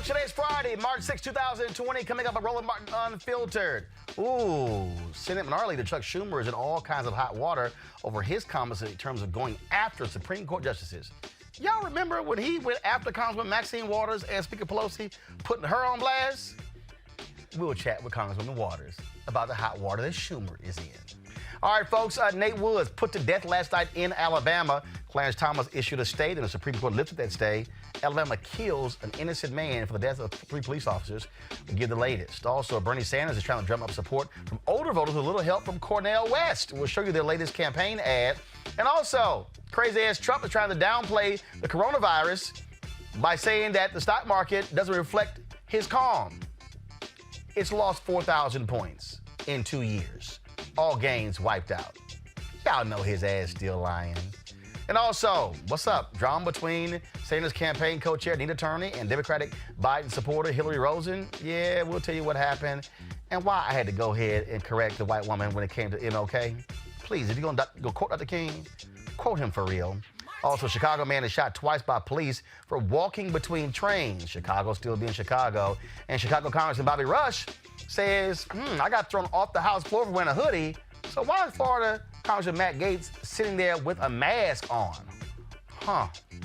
Today's Friday, March 6, 2020. Coming up, a Roland Martin Unfiltered. Ooh, Senate Minority Leader Chuck Schumer is in all kinds of hot water over his comments in terms of going after Supreme Court justices. Y'all remember when he went after Congressman Maxine Waters and Speaker Pelosi, putting her on blast? We'll chat with Congresswoman Waters about the hot water that Schumer is in. All right, folks, Nate Woods put to death last night in Alabama. Clarence Thomas issued a stay, and the Supreme Court lifted that stay. Alabama kills an innocent man for the death of 3 police officers. We'll give the latest. Also, Bernie Sanders is trying to drum up support from older voters with a little help from Cornel West. We'll show you their latest campaign ad. And also, crazy-ass Trump is trying to downplay the coronavirus by saying that the stock market doesn't reflect his calm. It's lost 4,000 points in 2 years. All gains wiped out. Y'all know his ass still lying. And also, what's up? Drama between Sanders campaign co-chair Nina Turney and Democratic Biden supporter Hilary Rosen. Yeah, we'll tell you what happened and why I had to go ahead and correct the white woman when it came to MLK. Please, if you're going to go quote Dr. King, quote him for real. Also, Chicago man is shot twice by police for walking between trains. Chicago still being Chicago. And Chicago Congressman Bobby Rush says, I got thrown off the House floor for wearing a hoodie. So why is Florida Congressman Matt Gaetz sitting there with a mask on?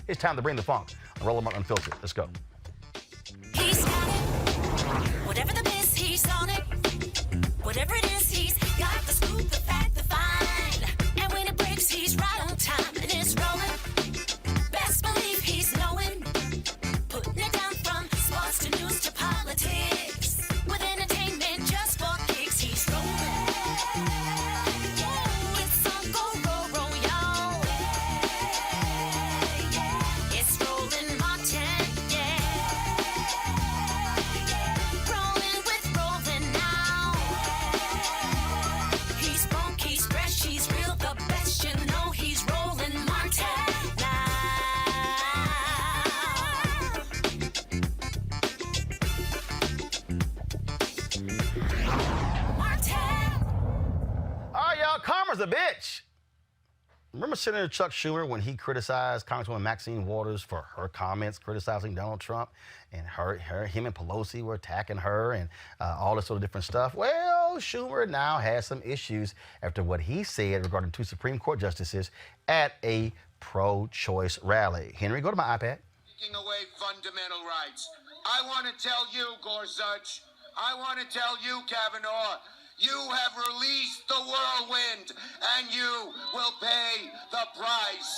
It's time to bring the funk. Roland Martin Unfiltered. Let's go. He's got it. Whatever the biz, he's on it. Whatever it is, he's got the scoop, the fact, the find. And when it breaks, he's right on time and it's rolling. Best believe he's knowing. Putting it down from sports to news to politics. With entertainment just for kicks, he's rolling. It's on go, roll, y'all. It's Roland Martin, rolling with Roland now. He's funk, he's fresh, he's real, the best, you know he's Roland Martin now. Martin. All right, y'all, karma's a bitch. Remember Senator Chuck Schumer when he criticized Congresswoman Maxine Waters for her comments criticizing Donald Trump, and him and Pelosi were attacking her and all this sort of different stuff? Well, Schumer now has some issues after what he said regarding 2 Supreme Court justices at a pro-choice rally. Henry, go to my iPad. Taking away fundamental rights. I want to tell you, Gorsuch, I want to tell you, Kavanaugh, you have released the whirlwind, and you will pay the price.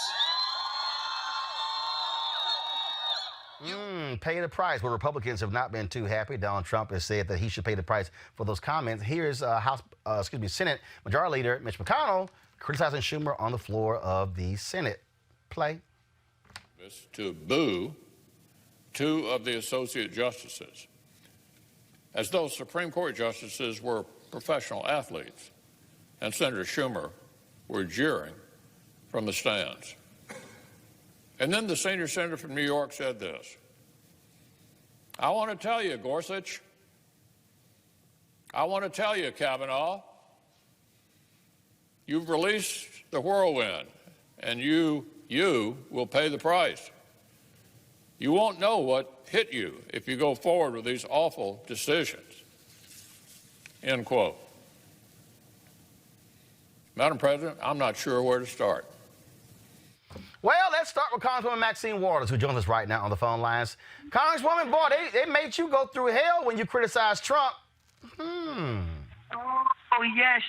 Pay the price. Well, Republicans have not been too happy. Donald Trump has said that he should pay the price for those comments. Here's Senate Majority Leader Mitch McConnell criticizing Schumer on the floor of the Senate. Play. To boo 2 of the associate justices, as though Supreme Court justices were professional athletes, and Senator Schumer were jeering from the stands. And then the senior senator from New York said this: I want to tell you, Gorsuch, I want to tell you, Kavanaugh, you've released the whirlwind, and you will pay the price. You won't know what hit you if you go forward with these awful decisions. End quote. Madam President, I'm not sure where to start. Well, let's start with Congresswoman Maxine Waters, who joins us right now on the phone lines. Congresswoman, boy, they made you go through hell when you criticized Trump. Oh, yes.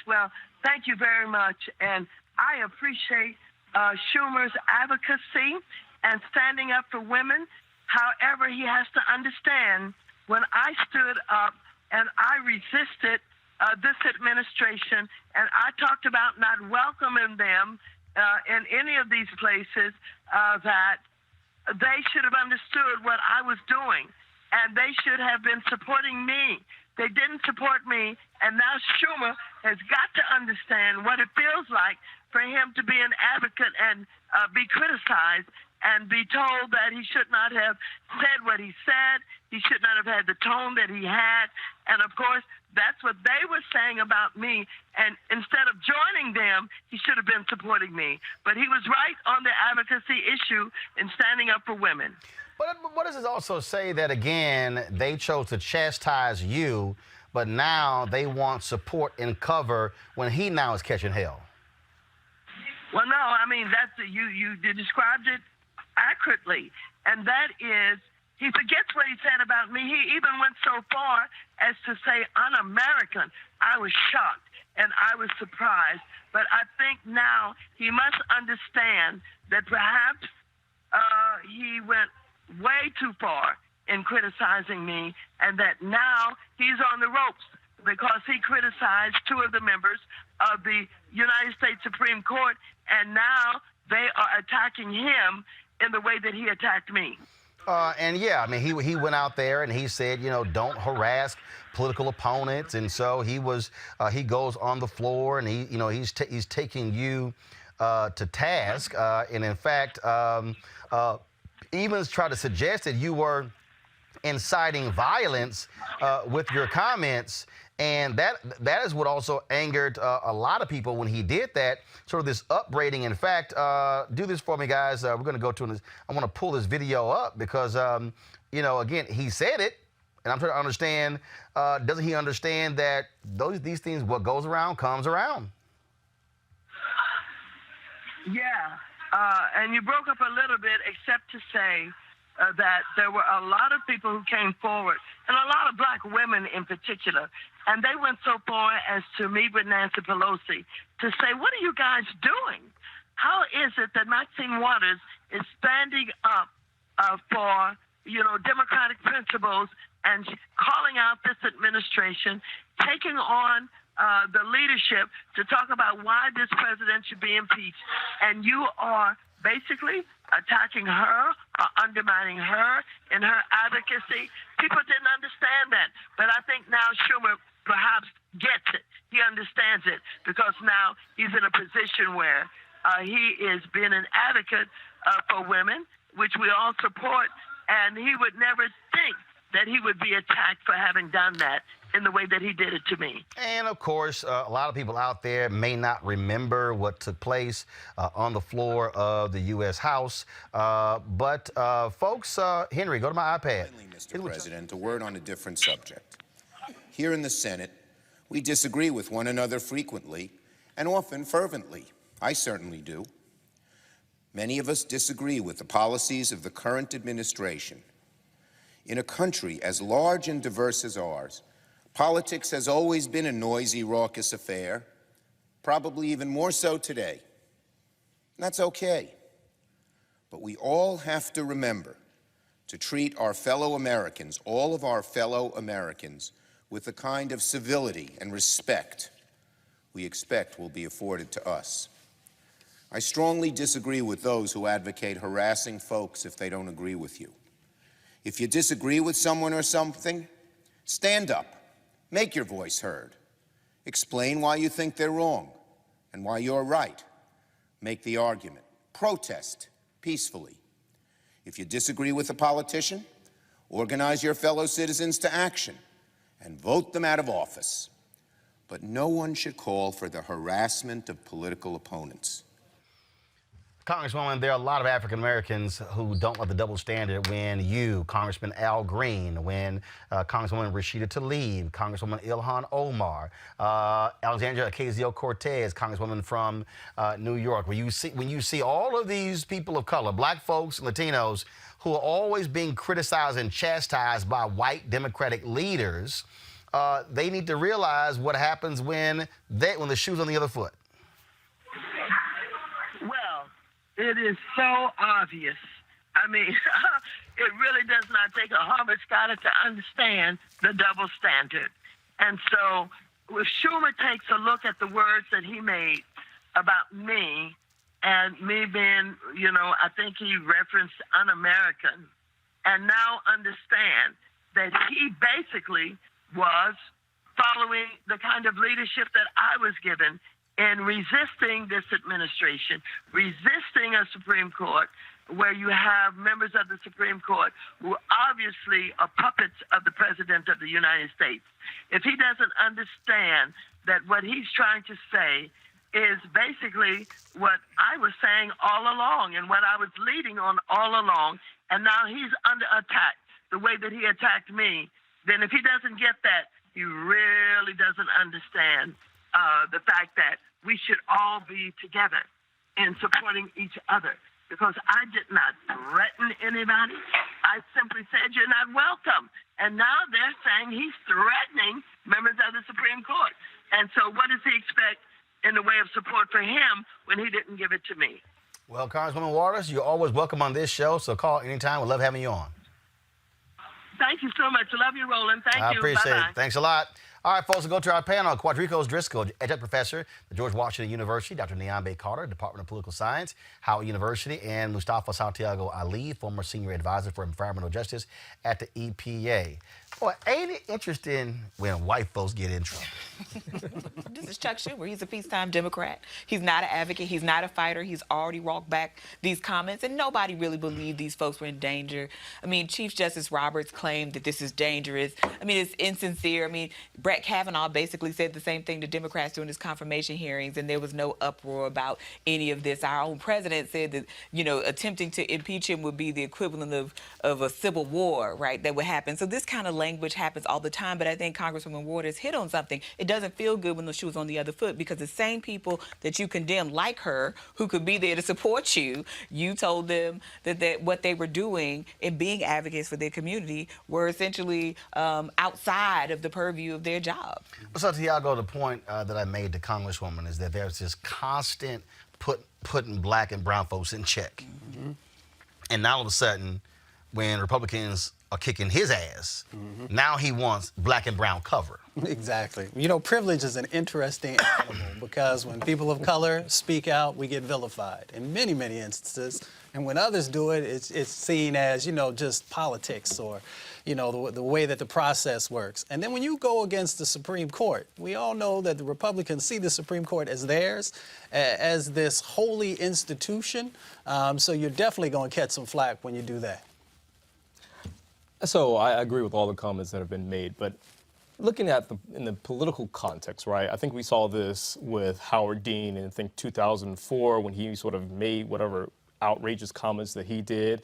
Well, thank you very much. And I appreciate Schumer's advocacy and standing up for women. However, he has to understand, when I stood up and I resisted this administration and I talked about not welcoming them in any of these places, that they should have understood what I was doing, and they should have been supporting me. They didn't support me, and now Schumer has got to understand what it feels like for him to be an advocate and be criticized. and be told that he should not have said what he said. He should not have had the tone that he had. And, of course, that's what they were saying about me. And instead of joining them, he should have been supporting me. But he was right on the advocacy issue in standing up for women. But what does this also say that, again, they chose to chastise you, but now they want support and cover when he now is catching hell? Well, no, I mean, that's you described it accurately. And that is, he forgets what he said about me. He even went so far as to say un-American. I was shocked and I was surprised. But I think now he must understand that perhaps he went way too far in criticizing me, and that now he's on the ropes because he criticized two of the members of the United States Supreme Court, and now they are attacking him in the way that he attacked me. And yeah, I mean, he went out there and he said, you know, don't harass political opponents, and so he goes on the floor and he's taking you to task, and in fact, even tried to suggest that you were inciting violence with your comments. And that is what also angered a lot of people when he did that, sort of this upbraiding. In fact, do this for me, guys. We're going to go to this. I want to pull this video up because, again, he said it, and I'm trying to understand, doesn't he understand that these things, what goes around comes around? Yeah, and you broke up a little bit, except to say that there were a lot of people who came forward, and a lot of black women in particular, and they went so far as to meet with Nancy Pelosi to say, what are you guys doing? How is it that Maxine Waters is standing up for, democratic principles and calling out this administration, taking on the leadership to talk about why this president should be impeached, and you are basically attacking her or undermining her in her advocacy? People didn't understand that, but I think now Schumer perhaps gets it. He understands it because now he's in a position where he is being an advocate for women, which we all support, and he would never think that he would be attacked for having done that in the way that he did it to me. And, of course, a lot of people out there may not remember what took place on the floor of the U.S. House. But, folks, Henry, go to my iPad. Finally, Mr. President, a word on a different subject. Here in the Senate, we disagree with one another frequently and often fervently. I certainly do. Many of us disagree with the policies of the current administration. In a country as large and diverse as ours, politics has always been a noisy, raucous affair, probably even more so today. And that's okay. But we all have to remember to treat our fellow Americans, all of our fellow Americans, with the kind of civility and respect we expect will be afforded to us. I strongly disagree with those who advocate harassing folks if they don't agree with you. If you disagree with someone or something, stand up, make your voice heard. Explain why you think they're wrong and why you're right. Make the argument. Protest peacefully. If you disagree with a politician, organize your fellow citizens to action and vote them out of office. But no one should call for the harassment of political opponents. Congresswoman, there are a lot of African Americans who don't love the double standard when you, Congressman Al Green, when Congresswoman Rashida Tlaib, Congresswoman Ilhan Omar, Alexandria Ocasio-Cortez, Congresswoman from New York, when you see all of these people of color, black folks and Latinos, who are always being criticized and chastised by white Democratic leaders, they need to realize what happens when the shoe's on the other foot. It is so obvious. I mean, it really does not take a Harvard scholar to understand the double standard. And so if Schumer takes a look at the words that he made about me and me being, I think he referenced un-American, and now understand that he basically was following the kind of leadership that I was given in resisting this administration, resisting a Supreme Court, where you have members of the Supreme Court who obviously are puppets of the President of the United States. If he doesn't understand that what he's trying to say is basically what I was saying all along and what I was leading on all along, and now he's under attack the way that he attacked me, then if he doesn't get that, he really doesn't understand the fact that we should all be together in supporting each other. Because I did not threaten anybody. I simply said you're not welcome. And now they're saying he's threatening members of the Supreme Court. And so what does he expect in the way of support for him when he didn't give it to me? Well, Congresswoman Waters, you're always welcome on this show, so call anytime. We'd love having you on. Thank you so much. Love you, Roland. Thank you. I appreciate Bye-bye. it. Thanks a lot. All right, folks, we'll go to our panel. Quadricos Driscoll, adjunct professor at the George Washington University, Dr. Nyambe Carter, Department of Political Science, Howard University, and Mustafa Santiago Ali, former senior advisor for environmental justice at the EPA. Boy, ain't it interesting when white folks get in trouble? This is Chuck Schumer. He's a peacetime Democrat. He's not an advocate. He's not a fighter. He's already walked back these comments, and nobody really believed these folks were in danger. I mean, Chief Justice Roberts claimed that this is dangerous. I mean, it's insincere. I mean, Brett Kavanaugh basically said the same thing to Democrats during his confirmation hearings, and there was no uproar about any of this. Our own president said that, you know, attempting to impeach him would be the equivalent of a civil war, right, that would happen. So this kind of language happens all the time, but I think Congresswoman Waters hit on something. It doesn't feel good when the shoe's on the other foot, because the same people that you condemn, like her, who could be there to support you, you told them that what they were doing in being advocates for their community were essentially outside of the purview of their job. So, Tiago, the point that I made to Congresswoman is that there's this constant putting black and brown folks in check. Mm-hmm. And now all of a sudden, when Republicans are kicking his ass, now he wants black and brown cover. Exactly. You know, privilege is an interesting animal because when people of color speak out, we get vilified in many, many instances. And when others do it, it's seen as, you know, just politics or, you know, the way that the process works. And then when you go against the Supreme Court, we all know that the Republicans see the Supreme Court as theirs, as this holy institution. So you're definitely going to catch some flack when you do that. So I agree with all the comments that have been made, but looking at in the political context, right, I think we saw this with Howard Dean in, I think, 2004 when he sort of made whatever outrageous comments that he did.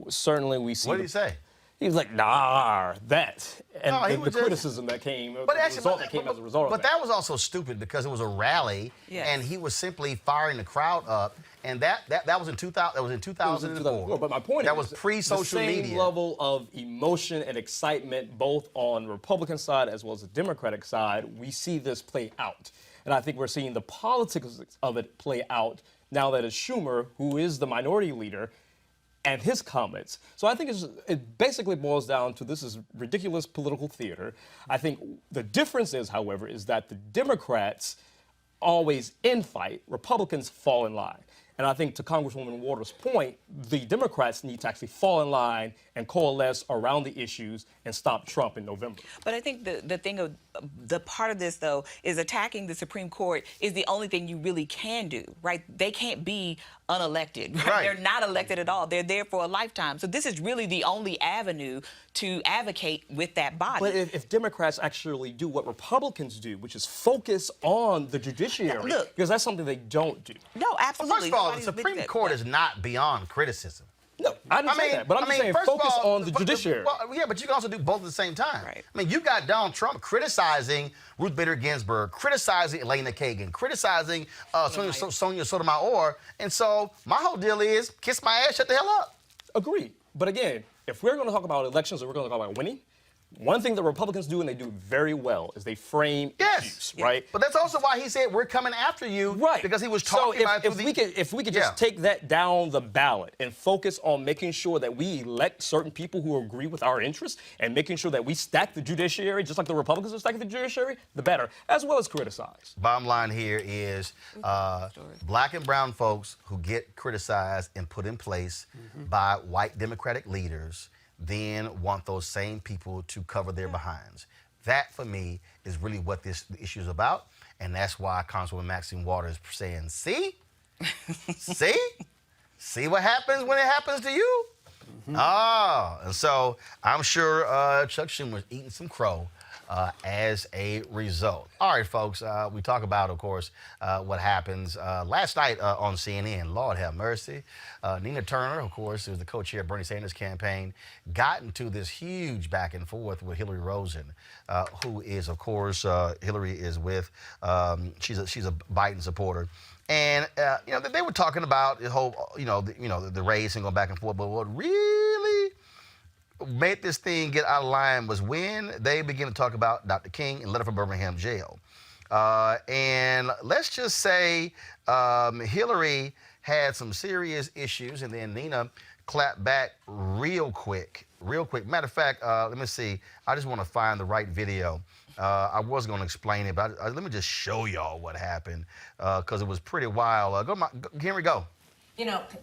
Certainly we see... What did he say? He was like, nah, that. And No, the criticism that came, But the result that came as a result of But that was also stupid because it was a rally, Yes. and he was simply firing the crowd up, and that was in 2000. That was in 2004. But my point that is, was pre-social the same media. level of emotion and excitement, both on the Republican side as well as the Democratic side, we see this play out. And I think we're seeing the politics of it play out now that it's Schumer, who is the minority leader, and his comments. So I think it basically boils down to this is ridiculous political theater. I think the difference is, however, is that the Democrats always infight, Republicans fall in line. And I think to Congresswoman Waters' point, the Democrats need to actually fall in line and coalesce around the issues and stop Trump in November. But I think the part of this, though, is attacking the Supreme Court is the only thing you really can do, right? They can't be unelected, right? Right. They're not elected at all. They're there for a lifetime. So this is really the only avenue to advocate with that body. But if Democrats actually do what Republicans do, which is focus on the judiciary, Look, because that's something they don't do. No, Well, absolutely. first of all, the Nobody's Supreme big- Court is not beyond criticism. No, I didn't say that, but I'm just saying first of focus all, on the judiciary. Well, yeah, but you can also do both at the same time. Right. I mean, you got Donald Trump criticizing Ruth Bader Ginsburg, criticizing Elena Kagan, criticizing Sonia Sotomayor, and so my whole deal is kiss my ass, shut the hell up. Agreed. But again, if we're going to talk about elections or we're going to talk about winning, one thing that Republicans do, and they do it very well, is they frame issues, right? But that's also why he said we're coming after you, Right. Because he was talking about if we could just take that down the ballot and focus on making sure that we elect certain people who agree with our interests and making sure that we stack the judiciary just like the Republicans are stacking the judiciary, the better, as well as criticize. Bottom line here is black and brown folks who get criticized and put in place by white Democratic leaders then want those same people to cover their behinds. That, for me, is really what this issue is about, and that's why Congresswoman Maxine Waters is saying, see? See what happens when it happens to you? And so I'm sure Chuck Schumer's eating some crow as a result. All right, folks, we talk about, of course, what happens last night on CNN. Lord have mercy. Nina Turner, of course, who's the co-chair of Bernie Sanders' campaign, got into this huge back and forth with Hilary Rosen, who is, of course, Hilary is with, she's a Biden supporter. And, they were talking about the whole, the race and going back and forth. But what really made this thing get out of line was when they began to talk about Dr. King and letter from Birmingham jail. And let's just say Hilary had some serious issues, and then Nina clapped back real quick. Matter of fact, let me see. I just want to find the right video. I was going to explain it, but let me just show y'all what happened because it was pretty wild. Henry, go.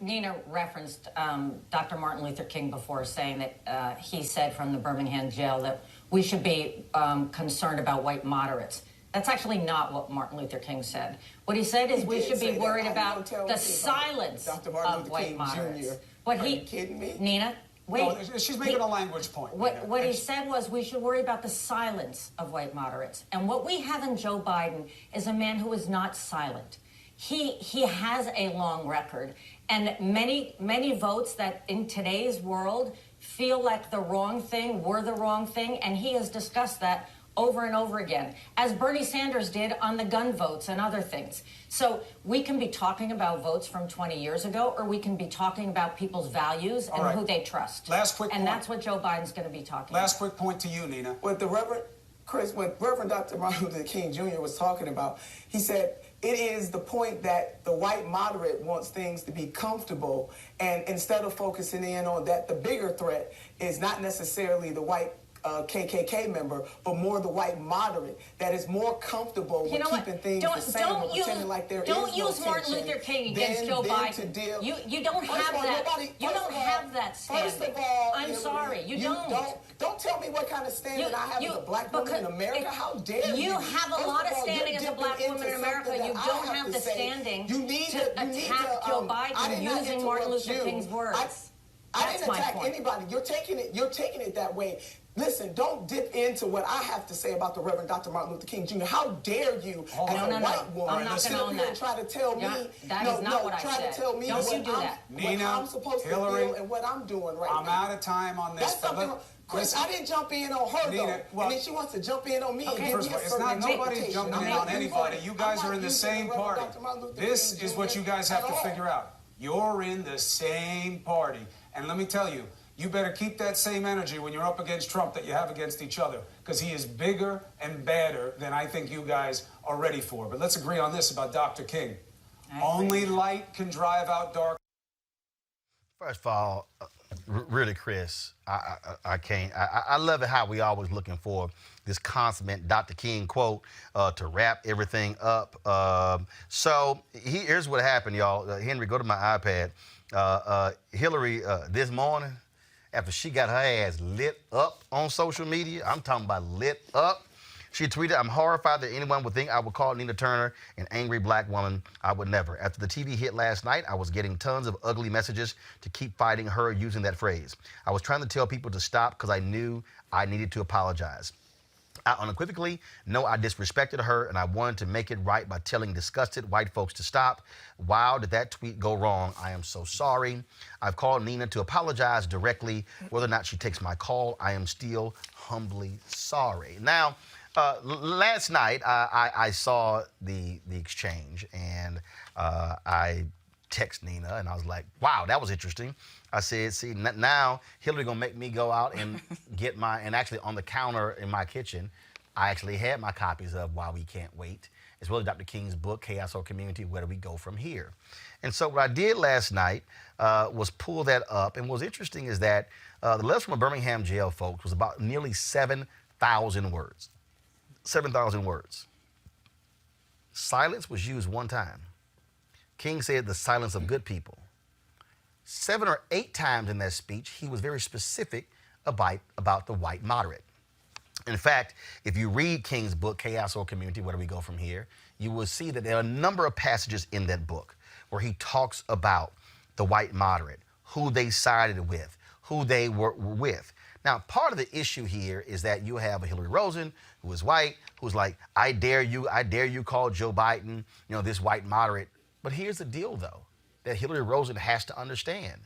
Nina referenced Dr. Martin Luther King before, saying that he said from the Birmingham jail that we should be concerned about white moderates. That's actually not what Martin Luther King said. What he said is we should be worried about the silence of white moderates. Are you kidding me? Nina, wait. No, she's making a language point. What he said was we should worry about the silence of white moderates. And what we have in Joe Biden is a man who is not silent. He has a long record, and many votes that in today's world feel like the wrong thing were the wrong thing, and he has discussed that over and over again, as Bernie Sanders did on the gun votes and other things. So we can be talking about votes from 20 years ago, or we can be talking about people's values and who they trust. Last quick point. And that's what Joe Biden's going to be talking about. Last quick point to you, Nina. What Reverend Dr. Martin Luther King Jr. was talking about, he said, it is the point that the white moderate wants things to be comfortable, and instead of focusing in on that, the bigger threat is not necessarily the white KKK member, but more the white moderate that is more comfortable with keeping things the same and pretending like there is no tension. Don't use Martin Luther King against Joe Biden. You don't have that. You don't have that standing. First of all, I'm sorry, you don't. Don't tell me what kind of standing I have as a black woman in America. How dare you? You have a lot of standing as a black woman in America. You don't have the standing to attack Joe Biden using Martin Luther King's words. I didn't attack anybody. You're taking it that way. Listen, don't dip into what I have to say about the Reverend Dr. Martin Luther King Jr. How dare you, as a white woman, sit up here and try to tell me, to tell me what I'm supposed to feel and what I'm doing right now. I'm out of time on this. That's something wrong. Chris, I didn't jump in on her, Nina, though. And then she wants to jump in on me and give First me of all, a it's certain not nobody's interpretation. jumping in on anybody. You guys are in the same party. This is what you guys have to figure out. You're in the same party. And let me tell you, you better keep that same energy when you're up against Trump that you have against each other, because he is bigger and badder than I think you guys are ready for. But let's agree on this about Dr. King. Only light can drive out dark. First of all, really, Chris, I can't. I love it how we always looking for this consummate Dr. King quote to wrap everything up. So here's what happened, y'all. Henry, go to my iPad. Hilary, this morning, after she got her ass lit up on social media, I'm talking about lit up, she tweeted, "I'm horrified that anyone would think I would call Nina Turner an angry black woman. I would never. After the TV hit last night, I was getting tons of ugly messages to keep fighting her using that phrase. I was trying to tell people to stop because I knew I needed to apologize. I unequivocally know I disrespected her, and I wanted to make it right by telling disgusted white folks to stop. Wow, did that tweet go wrong? I am so sorry. I've called Nina to apologize directly. Whether or not she takes my call, I am still humbly sorry." Now, last night, I saw the exchange, and I text Nina, and I was like, wow, that was interesting. I said, see, now Hilary gonna make me go out and get and actually on the counter in my kitchen, I actually had my copies of Why We Can't Wait, as well as Dr. King's book, Chaos or Community, Where Do We Go From Here? And so what I did last night was pull that up, and what's interesting is that the letter from a Birmingham jail, folks, was about nearly 7,000 words. 7,000 words. Silence was used one time. King said the silence of good people. 7 or 8 times in that speech, he was very specific about the white moderate. In fact, if you read King's book, Chaos or Community, Where Do We Go From Here, you will see that there are a number of passages in that book where he talks about the white moderate, who they sided with, who they were with. Now, part of the issue here is that you have a Hilary Rosen, who is white, who's like, I dare you call Joe Biden, this white moderate. But here's the deal, though, that Hilary Rosen has to understand.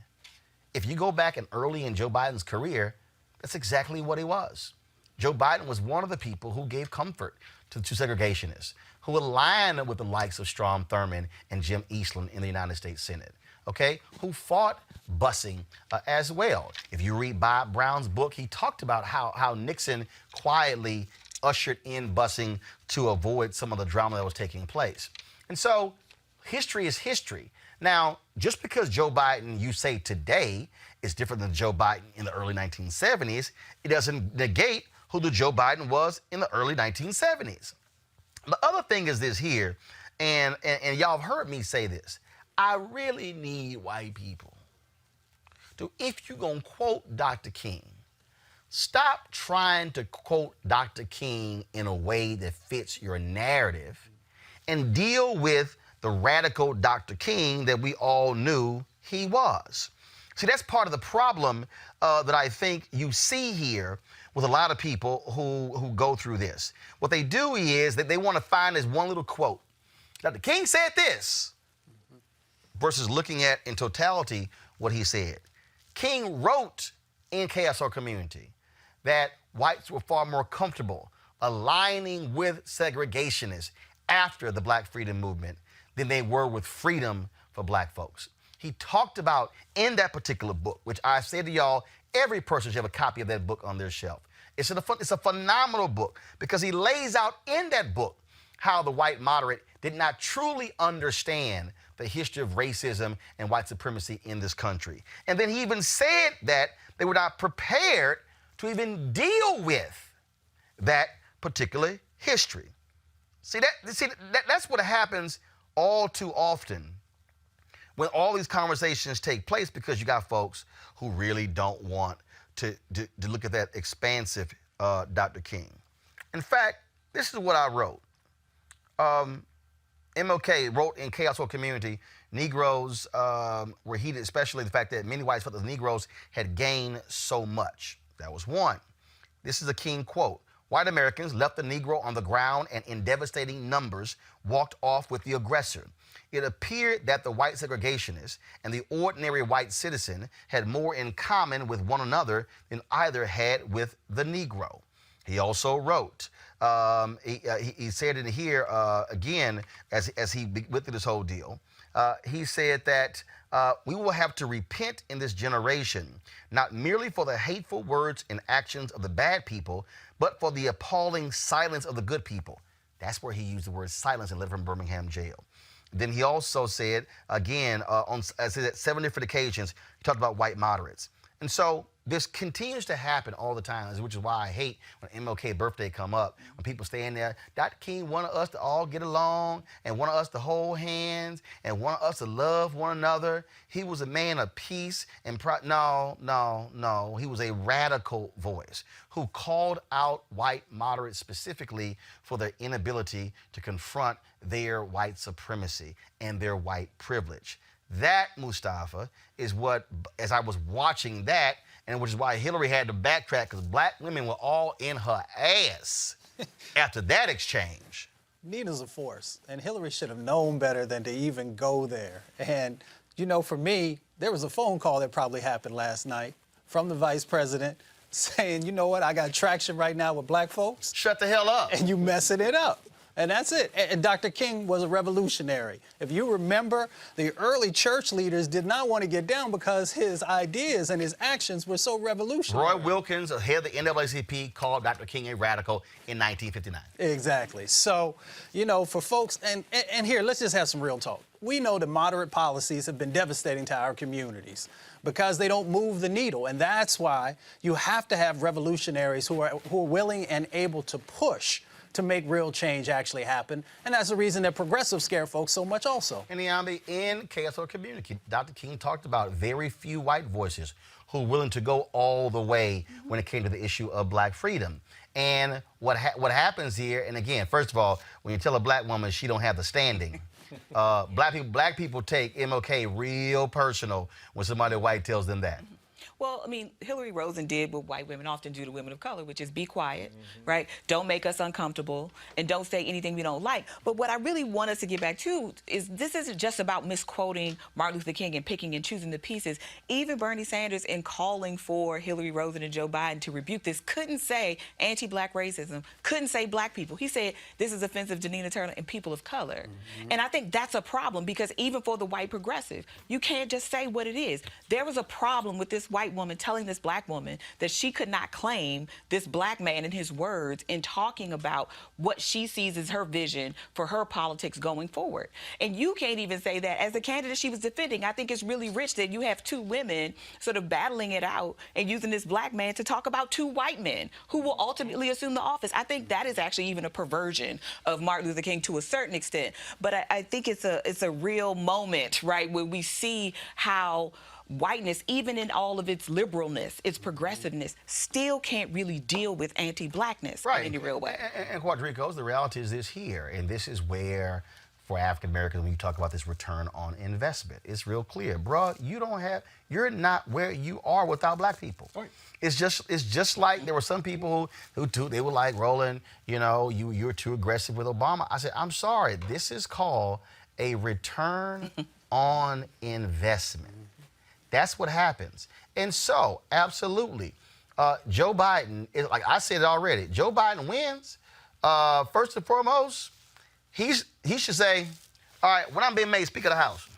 If you go back early in Joe Biden's career, that's exactly what he was. Joe Biden was one of the people who gave comfort to segregationists, who aligned with the likes of Strom Thurmond and Jim Eastland in the United States Senate, okay, who fought busing as well. If you read Bob Brown's book, he talked about how Nixon quietly ushered in busing to avoid some of the drama that was taking place. And so history is history. Now, just because Joe Biden, you say today, is different than Joe Biden in the early 1970s, it doesn't negate who the Joe Biden was in the early 1970s. The other thing is this here, and y'all have heard me say this, I really need white people to, if you're going to quote Dr. King, stop trying to quote Dr. King in a way that fits your narrative and deal with the radical Dr. King that we all knew he was. See, that's part of the problem that I think you see here with a lot of people who go through this. What they do is that they want to find this one little quote. Dr. King said this, versus looking at in totality what he said. King wrote in KSR Community that whites were far more comfortable aligning with segregationists after the Black Freedom Movement than they were with freedom for Black folks. He talked about in that particular book, which I say to y'all, every person should have a copy of that book on their shelf. It's a phenomenal book because he lays out in that book how the white moderate did not truly understand the history of racism and white supremacy in this country. And then he even said that they were not prepared to even deal with that particular history. That's what happens all too often when all these conversations take place, because you got folks who really don't want to look at that expansive Dr. King. In fact, this is what I wrote. MLK wrote in KSR Community, Negroes were heated, especially the fact that many whites felt that the Negroes had gained so much. That was one. This is a King quote. White Americans left the Negro on the ground and in devastating numbers walked off with the aggressor. It appeared that the white segregationists and the ordinary white citizen had more in common with one another than either had with the Negro. He also wrote, he said in here again, as he went through this whole deal, he said that we will have to repent in this generation, not merely for the hateful words and actions of the bad people, but for the appalling silence of the good people. That's where he used the word silence and left from Birmingham jail. Then he also said, again, on 7 different occasions, he talked about white moderates. And so this continues to happen all the time, which is why I hate when MLK birthday come up, when people stand there. Dr. King wanted us to all get along and wanted us to hold hands and wanted us to love one another. He was a man of peace and No. He was a radical voice who called out white moderates specifically for their inability to confront their white supremacy and their white privilege. That, Mustafa, is what, as I was watching that, and which is why Hillary had to backtrack, because Black women were all in her ass after that exchange. Nina's a force, and Hillary should have known better than to even go there. And, for me, there was a phone call that probably happened last night from the vice president saying, you know what, I got traction right now with Black folks. Shut the hell up. And you messing it up. And that's it. And Dr. King was a revolutionary. If you remember, the early church leaders did not want to get down because his ideas and his actions were so revolutionary. Roy Wilkins, head of the NAACP, called Dr. King a radical in 1959. Exactly. So, for folks, and here, let's just have some real talk. We know that moderate policies have been devastating to our communities because they don't move the needle. And that's why you have to have revolutionaries who are willing and able to push to make real change actually happen. And that's the reason that progressives scare folks so much also. And in KSR Community, Dr. King talked about very few white voices who were willing to go all the way when it came to the issue of Black freedom. And what happens here, and again, first of all, when you tell a Black woman she don't have the standing, Black people take MLK real personal when somebody white tells them that. Well, I mean, Hilary Rosen did what white women often do to women of color, which is be quiet, right? Don't make us uncomfortable, and don't say anything we don't like. But what I really want us to get back to is this isn't just about misquoting Martin Luther King and picking and choosing the pieces. Even Bernie Sanders, in calling for Hilary Rosen and Joe Biden to rebuke this, couldn't say anti-black racism, couldn't say black people. He said this is offensive to Nina Turner and people of color. And I think that's a problem, because even for the white progressive, you can't just say what it is. There was a problem with this white woman telling this black woman that she could not claim this black man and his words in talking about what she sees as her vision for her politics going forward. And you can't even say that as the candidate she was defending. I think it's really rich that you have two women sort of battling it out and using this black man to talk about two white men who will ultimately assume the office. I think that is actually even a perversion of Martin Luther King to a certain extent. But I think it's a real moment, right, where we see how whiteness, even in all of its liberalness, its progressiveness, still can't really deal with anti-blackness in any real way. And Quadricos, the reality is this here, and this is where, for African Americans, when you talk about this return on investment, it's real clear, bruh. You're not where you are without black people. Right. It's just like there were some people who they were like, Roland, you're too aggressive with Obama. I said, I'm sorry, this is called a return on investment. That's what happens. And so, absolutely, Joe Biden, like I said it already, Joe Biden wins. First and foremost, he should say, all right, when I'm being made Speaker of the House.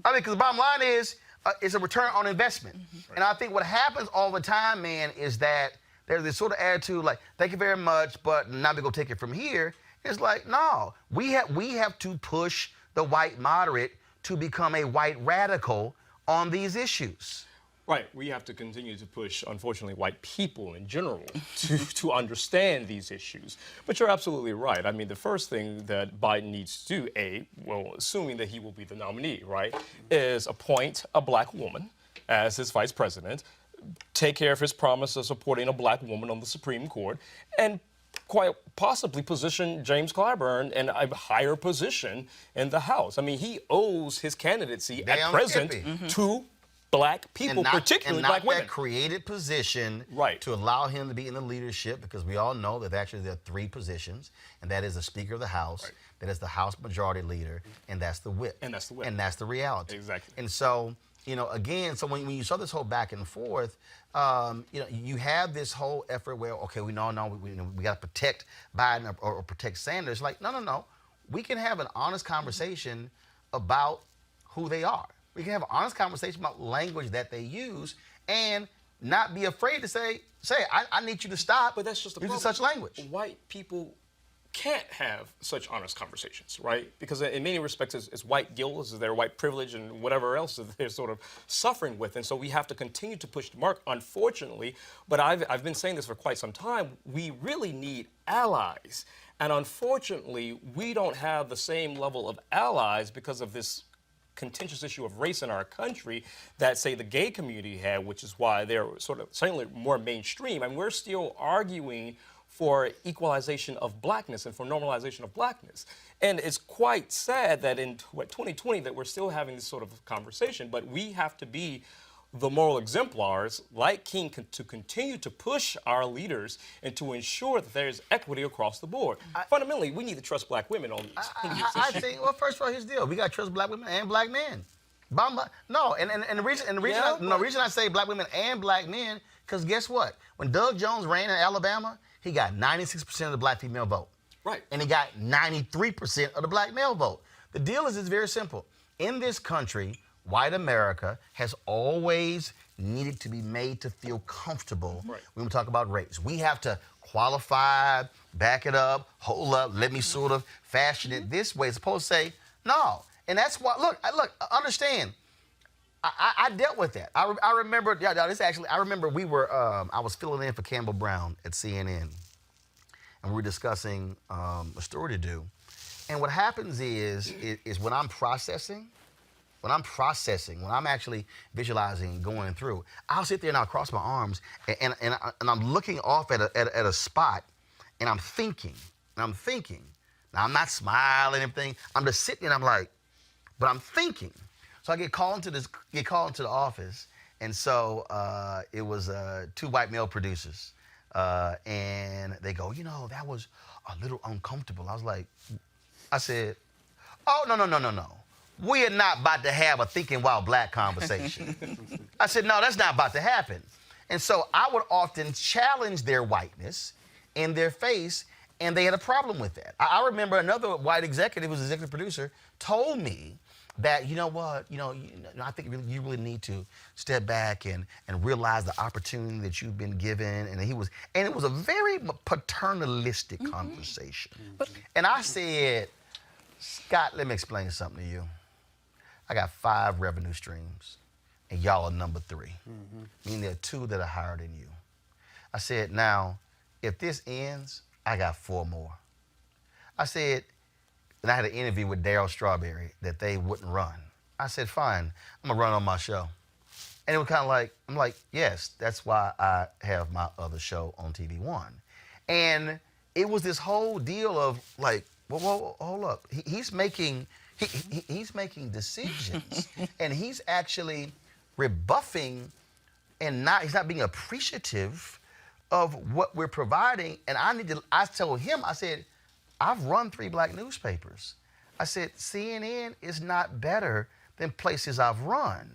I mean, because the bottom line is, it's a return on investment. And I think what happens all the time, man, is that there's this sort of attitude like, thank you very much, but now we're going to take it from here. It's like, no, we have to push the white moderate to become a white radical on these issues. Right. We have to continue to push, unfortunately, white people in general to understand these issues. But you're absolutely right. I mean, the first thing that Biden needs to do, assuming that he will be the nominee, right, is appoint a black woman as his vice president, take care of his promise of supporting a black woman on the Supreme Court, and quite possibly position James Clyburn in a higher position in the House. I mean, he owes his candidacy at present to black people, particularly black women. That created position to allow him to be in the leadership, because we all know that actually there are three positions, and that is the Speaker of the House, that is the House Majority Leader, and that's the whip. And that's the whip. And that's the reality. Exactly. And so, again, so when you saw this whole back and forth, you have this whole effort where, okay, we got to protect Biden or protect Sanders. Like, no. We can have an honest conversation about who they are. We can have an honest conversation about language that they use, and not be afraid to say, I need you to stop. But that's just the using problem. Such language. White people can't have such honest conversations, right? Because in many respects, it's white guilt, it's their white privilege, and whatever else that they're sort of suffering with. And so we have to continue to push the mark, unfortunately. But I've been saying this for quite some time. We really need allies. And unfortunately, we don't have the same level of allies because of this contentious issue of race in our country that, say, the gay community had, which is why they're sort of certainly more mainstream. And we're still arguing for equalization of blackness and for normalization of blackness. And it's quite sad that in 2020 that we're still having this sort of conversation, but we have to be the moral exemplars, like King, to continue to push our leaders and to ensure that there's equity across the board. Fundamentally, we need to trust black women on these issues. I think, well, first of all, here's the deal. We got to trust black women and black men. No, and the reason I say black women and black men, because guess what? When Doug Jones ran in Alabama, he got 96% of the black female vote. Right. And he got 93% of the black male vote. The deal is, it's very simple. In this country, white America has always needed to be made to feel comfortable when we talk about race. We have to qualify, back it up, hold up, let me sort of fashion it this way, as opposed to say, no. And that's why, look, understand, I dealt with that. I remember, I remember we were, I was filling in for Campbell Brown at CNN, and we were discussing a story to do. And what happens is when I'm processing, when I'm actually visualizing, going through, I'll sit there and I'll cross my arms, and I'm looking off at a spot, and I'm thinking, Now, I'm not smiling and everything. I'm just sitting and I'm like, but I'm thinking. So I get called into the office, and so it was 2 white male producers, and they go, that was a little uncomfortable. I said, oh, no. We are not about to have a thinking while black conversation. I said, no, that's not about to happen. And so I would often challenge their whiteness in their face, and they had a problem with that. I remember another white executive, who was an executive producer, told me that, you know what, I think you really need to step back and realize the opportunity that you've been given. And it was a very paternalistic conversation. And I said, Scott, let me explain something to you. I got 5 revenue streams, and y'all are number 3. Meaning there are 2 that are higher than you. I said, now, if this ends, I got 4 more. I said, and I had an interview with Darryl Strawberry that they wouldn't run. I said, fine, I'm gonna run on my show. And it was kind of like, I'm like, yes, that's why I have my other show on TV One. And it was this whole deal of like, whoa, hold up. He's making decisions, and he's actually rebuffing, and he's not being appreciative of what we're providing. And I told him, I said, I've run 3 black newspapers. I said, CNN is not better than places I've run.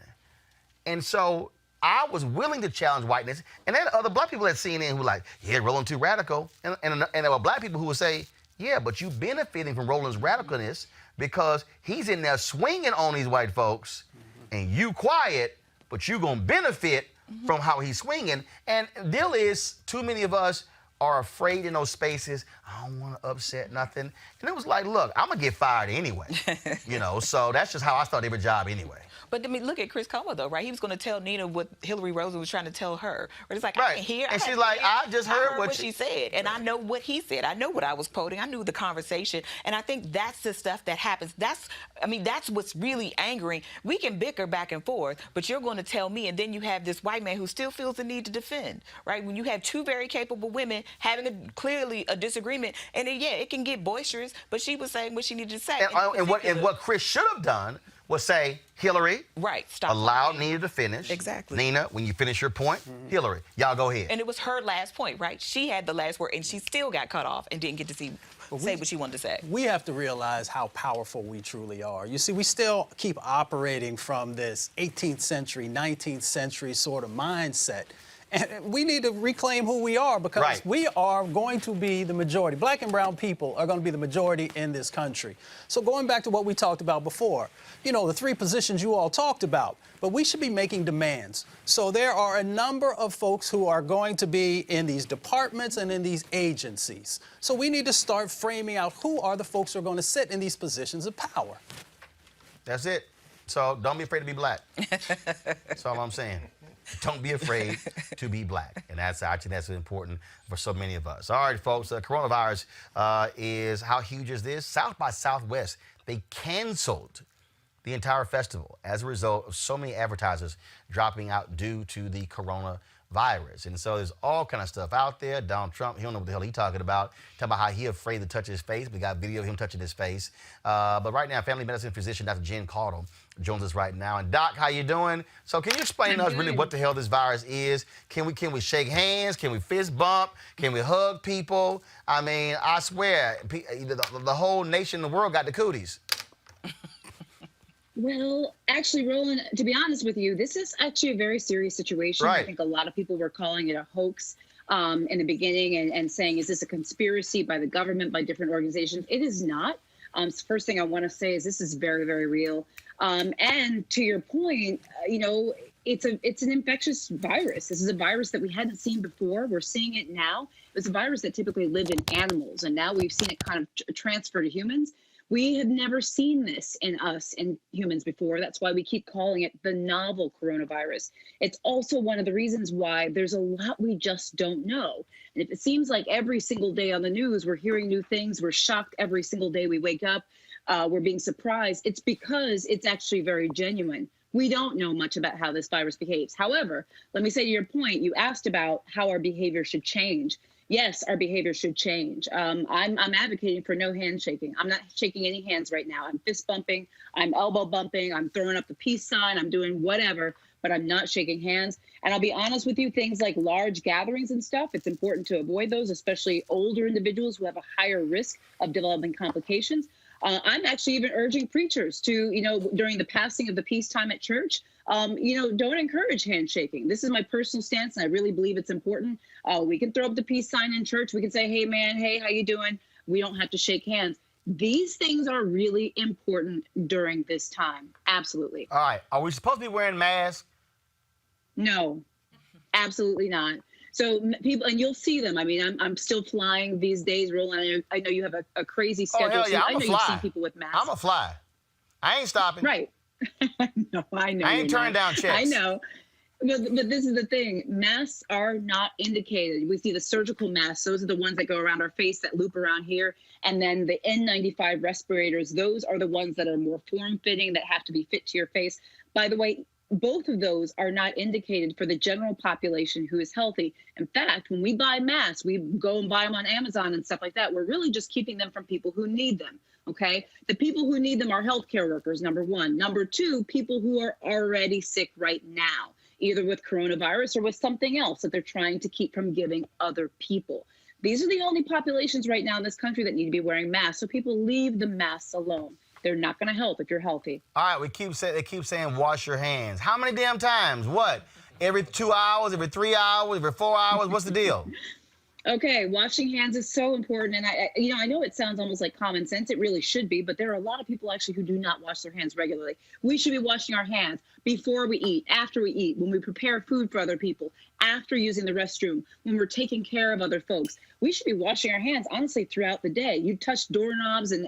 And so I was willing to challenge whiteness. And then other black people at CNN who were like, yeah, Roland too radical. And there were black people who would say, yeah, but you benefiting from Roland's radicalness because he's in there swinging on these white folks, and you quiet, but you gonna benefit from how he's swinging. And the deal is, too many of us are afraid in those spaces. I don't want to upset nothing. And it was like, look, I'm going to get fired anyway. So that's just how I started every job anyway. But I mean, look at Chris Como, though, right? He was going to tell Nina what Hilary Rosen was trying to tell her. Or it's like, right. I can hear. And she's like, I just heard what she said. And I know what he said. I know what I was quoting. I knew the conversation. And I think that's the stuff that happens. That's what's really angering. We can bicker back and forth, but you're going to tell me. And then you have this white man who still feels the need to defend, right? When you have 2 very capable women having clearly a disagreement, and it can get boisterous, but she was saying what she needed to say. And what Chris should have done was say, Hilary, stop. Allow Nina to finish. Exactly. Nina, when you finish your point, Hilary, y'all go ahead. And it was her last point, right? She had the last word, and she still got cut off and didn't get to say what she wanted to say. We have to realize how powerful we truly are. You see, we still keep operating from this 18th century, 19th century sort of mindset. And we need to reclaim who we are, because we are going to be the majority. Black and brown people are going to be the majority in this country. So going back to what we talked about before, the 3 positions you all talked about, but we should be making demands. So there are a number of folks who are going to be in these departments and in these agencies. So we need to start framing out who are the folks who are going to sit in these positions of power. That's it. So don't be afraid to be black. That's all I'm saying. Don't be afraid to be black. And I think that's important for so many of us. All right, folks, coronavirus is, how huge is this? South by Southwest, they canceled the entire festival as a result of so many advertisers dropping out due to the coronavirus. And so there's all kind of stuff out there. Donald Trump, he don't know what the hell he's talking about how he's afraid to touch his face. We got video of him touching his face. But right now, family medicine physician Dr. Jen Caudle joins us right now. And Doc, how you doing? So can you explain to us really what the hell this virus is? Can we shake hands? Can we fist bump? Can we hug people? I mean, I swear, the whole nation, the world got the cooties. Well, actually, Roland, to be honest with you, this is actually a very serious situation. Right. I think a lot of people were calling it a hoax in the beginning and saying, is this a conspiracy by the government, by different organizations? It is not. First thing I want to say is this is very, very real. And to your point, it's an infectious virus. This is a virus that we hadn't seen before. We're seeing it now. It was a virus that typically lived in animals, and now we've seen it kind of transfer to humans. We have never seen this in us, in humans before. That's why we keep calling it the novel coronavirus. It's also one of the reasons why there's a lot we just don't know. And if it seems like every single day on the news, we're hearing new things, we're shocked every single day we wake up, we're being surprised, it's because it's actually very genuine. We don't know much about how this virus behaves. However, let me say to your point, you asked about how our behavior should change. yes, our behavior should change. I'm advocating for no handshaking. I'm not shaking any hands right now. I'm fist bumping. I'm elbow bumping. I'm throwing up the peace sign. I'm doing whatever, but I'm not shaking hands. And I'll be honest with you, things like large gatherings and stuff, it's important to avoid those, especially older individuals who have a higher risk of developing complications. I'm actually even urging preachers to, during the passing of the peacetime at church, don't encourage handshaking. This is my personal stance, and I really believe it's important. We can throw up the peace sign in church. We can say, hey, man, hey, how you doing? We don't have to shake hands. These things are really important during this time. Absolutely. All right. Are we supposed to be wearing masks? No, absolutely not. So people, and you'll see them. I mean, I'm still flying these days, Roland. I know you have a crazy schedule. Oh, hell yeah, so I know you've seen people with masks. I'm a fly. I ain't stopping. Right. No, I know. I ain't turning down checks. I know. But this is the thing. Masks are not indicated. We see the surgical masks. Those are the ones that go around our face, that loop around here. And then the N95 respirators, those are the ones that are more form-fitting, that have to be fit to your face. By the way, both of those are not indicated for the general population who is healthy. In fact, when we buy masks, we go and buy them on Amazon and stuff like that. We're really just keeping them from people who need them. Okay, the people who need them are healthcare workers, number one. Number two, people who are already sick right now, either with coronavirus or with something else that they're trying to keep from giving other people. These are the only populations right now in this country that need to be wearing masks. So people leave the masks alone. They're not going to help if you're healthy. All right, they keep saying wash your hands. How many damn times? What? Every 2 hours, every 3 hours, every 4 hours? What's the deal? Okay, washing hands is so important. And I know it sounds almost like common sense. It really should be, but there are a lot of people actually who do not wash their hands regularly. We should be washing our hands before we eat, after we eat, when we prepare food for other people, after using the restroom, when we're taking care of other folks. We should be washing our hands, honestly, throughout the day. You touch doorknobs and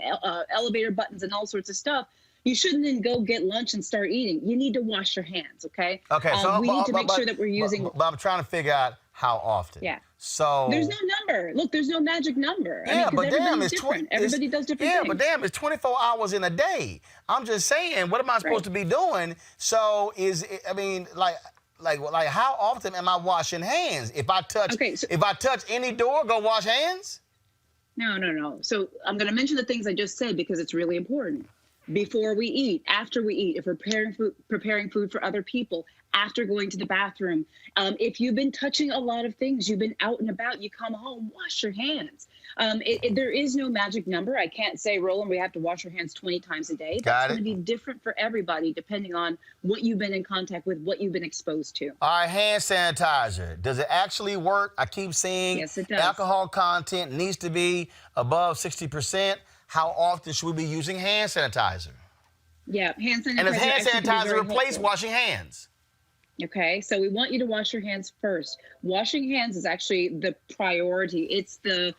elevator buttons and all sorts of stuff. You shouldn't then go get lunch and start eating. You need to wash your hands, okay? Okay, so we need to make sure that we're using... But I'm trying to figure out how often. Yeah. So there's no number. Look, there's no magic number. Yeah, but damn, it's different. Everybody does different things. Yeah, but damn, it's 24 hours in a day. I'm just saying, what am I supposed to be doing? So like how often am I washing hands? If I touch any door, go wash hands? No. So I'm going to mention the things I just said because it's really important. Before we eat, after we eat, if we're preparing food for other people, after going to the bathroom. If you've been touching a lot of things, you've been out and about, you come home, wash your hands. There is no magic number. I can't say, Roland, we have to wash our hands 20 times a day. That's going to be different for everybody depending on what you've been in contact with, what you've been exposed to. All right, hand sanitizer. Does it actually work? I keep seeing yes, it does. Alcohol content needs to be above 60%. How often should we be using hand sanitizer? Yeah, hand sanitizer. And does hand sanitizer replace washing hands? Okay, so we want you to wash your hands first. Washing hands is actually the priority. It's the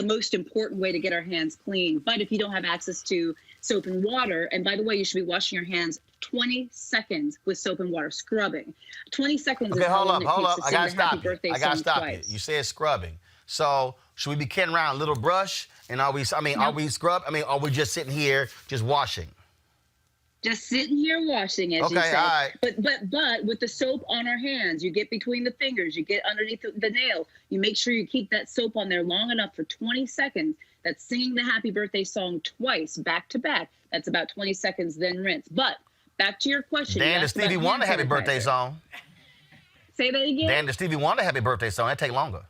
most important way to get our hands clean. But if you don't have access to soap and water, and by the way, you should be washing your hands 20 seconds with soap and water, scrubbing. 20 seconds is how long it takes to sing the happy birthday song twice. You said scrubbing. So should we be carrying around a little brush? And are we just sitting here just washing? Just sitting here washing, as you say. All right. But with the soap on our hands, you get between the fingers, you get underneath the nail. You make sure you keep that soap on there long enough for 20 seconds. That's singing the happy birthday song twice, back to back. That's about 20 seconds, then rinse. But back to your question. Dan, does Stevie Wonder happy birthday song? Say that again? Dan, does Stevie Wonder happy birthday song? That take longer.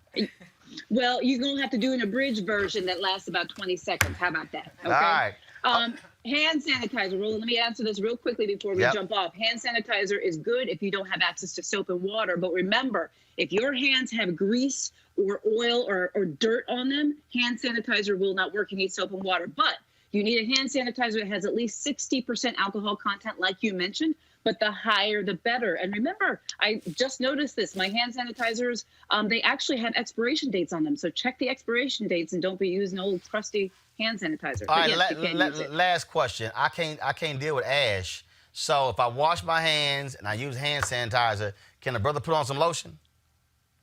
Well, you're going to have to do an abridged version that lasts about 20 seconds. How about that? Okay? All right. Hand sanitizer, Roland, let me answer this real quickly before we jump off. Hand sanitizer is good if you don't have access to soap and water. But remember, if your hands have grease or oil or dirt on them, hand sanitizer will not work. You need soap and water. But you need a hand sanitizer that has at least 60% alcohol content, like you mentioned. But the higher, the better. And remember, I just noticed this. My hand sanitizers, they actually have expiration dates on them. So check the expiration dates and don't be using old crusty hand sanitizer. All right, last question. I can't deal with ash. So if I wash my hands and I use hand sanitizer, can a brother put on some lotion?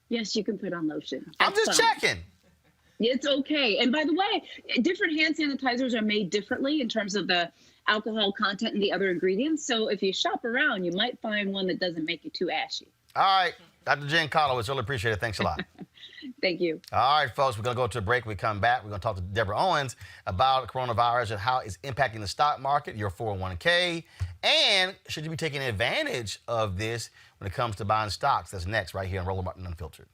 Yes, you can put on lotion. I'm just checking. It's okay. And by the way, different hand sanitizers are made differently in terms of the alcohol content and the other ingredients. So if you shop around, you might find one that doesn't make you too ashy. All right. Dr. Jen Collowitz, really appreciate it. Thanks a lot. Thank you. All right, folks, we're going to go to a break. When we come back, we're going to talk to Deborah Owens about coronavirus and how it's impacting the stock market, your 401k, and should you be taking advantage of this when it comes to buying stocks? That's next right here on Roland Martin Unfiltered.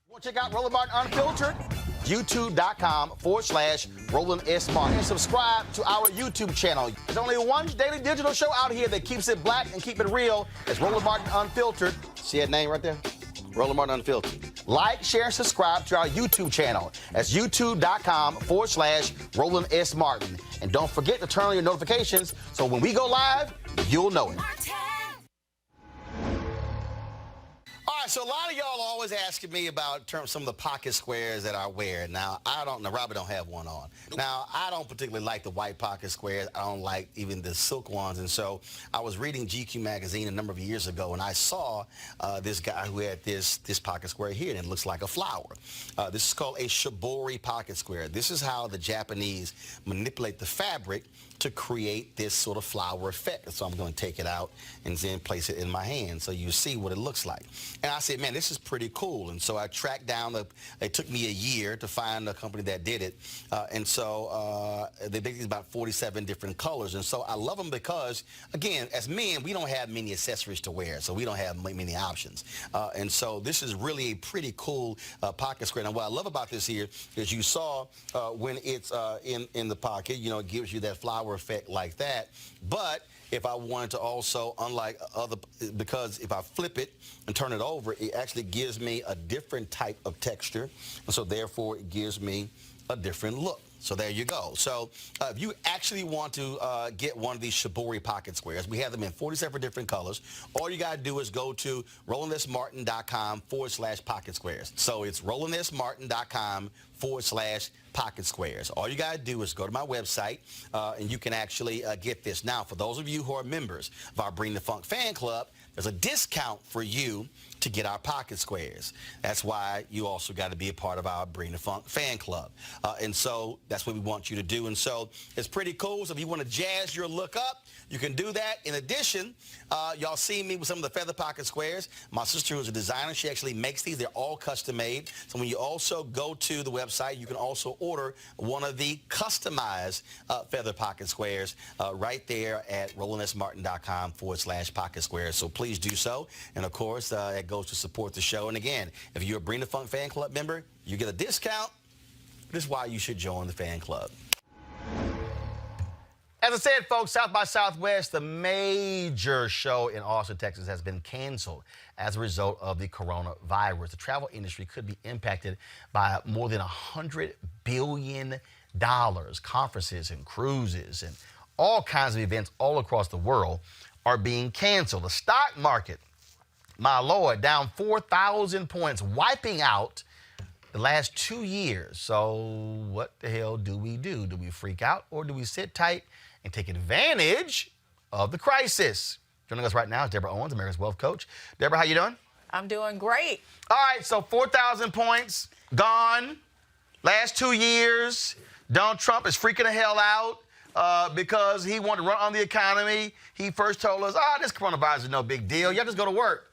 Want to check out Roland Martin Unfiltered? YouTube.com/Roland S. Martin. And subscribe to our YouTube channel. There's only one daily digital show out here that keeps it black and keep it real. It's Roland Martin Unfiltered. See that name right there? Roland Martin Unfiltered. Like, share, and subscribe to our YouTube channel. That's youtube.com/Roland S. Martin. And don't forget to turn on your notifications so when we go live, you'll know it. All right, so a lot of y'all are always asking me about some of the pocket squares that I wear. Now, Robert don't have one on. Now, I don't particularly like the white pocket squares. I don't like even the silk ones. And so I was reading GQ magazine a number of years ago, and I saw this guy who had this pocket square here, and it looks like a flower. This is called a shibori pocket square. This is how the Japanese manipulate the fabric to create this sort of flower effect. So I'm going to take it out and then place it in my hand so you see what it looks like. And I said, man, this is pretty cool. And so I tracked down, it took me a year to find a company that did it. And so they make these about 47 different colors. And so I love them because, again, as men, we don't have many accessories to wear, so we don't have many options. And so this is really a pretty cool pocket square. And what I love about this here is you saw when it's in the pocket, you know, it gives you that flower effect like that. But if I wanted to also, unlike other, because if I flip it and turn it over, it actually gives me a different type of texture. And so therefore it gives me a different look. So there you go. So if you actually want to get one of these shibori pocket squares, we have them in 47 different colors. All you got to do is go to RolandSMartin.com/pocket squares. So it's RolandSMartin.com/pocket squares. All you got to do is go to my website and you can actually get this. Now, for those of you who are members of our Bring the Funk fan club, there's a discount for you to get our pocket squares. That's why you also got to be a part of our Bring the Funk fan club. And so that's what we want you to do. And so it's pretty cool. So if you want to jazz your look up, you can do that. In addition, y'all see me with some of the feather pocket squares. My sister, who's a designer, she actually makes these. They're all custom made. So when you also go to the website, you can also order one of the customized feather pocket squares right there at RolandSMartin.com/pocket squares. So please do so. And of course, that goes to support the show. And again, if you're a Bring the Funk fan club member, you get a discount. This is why you should join the fan club. As I said, folks, South by Southwest, the major show in Austin, Texas, has been canceled as a result of the coronavirus. The travel industry could be impacted by more than $100 billion. Conferences and cruises and all kinds of events all across the world are being canceled. The stock market, my Lord, down 4,000 points, wiping out the last 2 years. So what the hell do we do? Do we freak out or do we sit tight and take advantage of the crisis? Joining us right now is Deborah Owens, America's Wealth Coach. Deborah, how you doing? I'm doing great. All right, so 4,000 points gone. Last 2 years, Donald Trump is freaking the hell out because he wanted to run on the economy. He first told us, this coronavirus is no big deal. Y'all just go to work.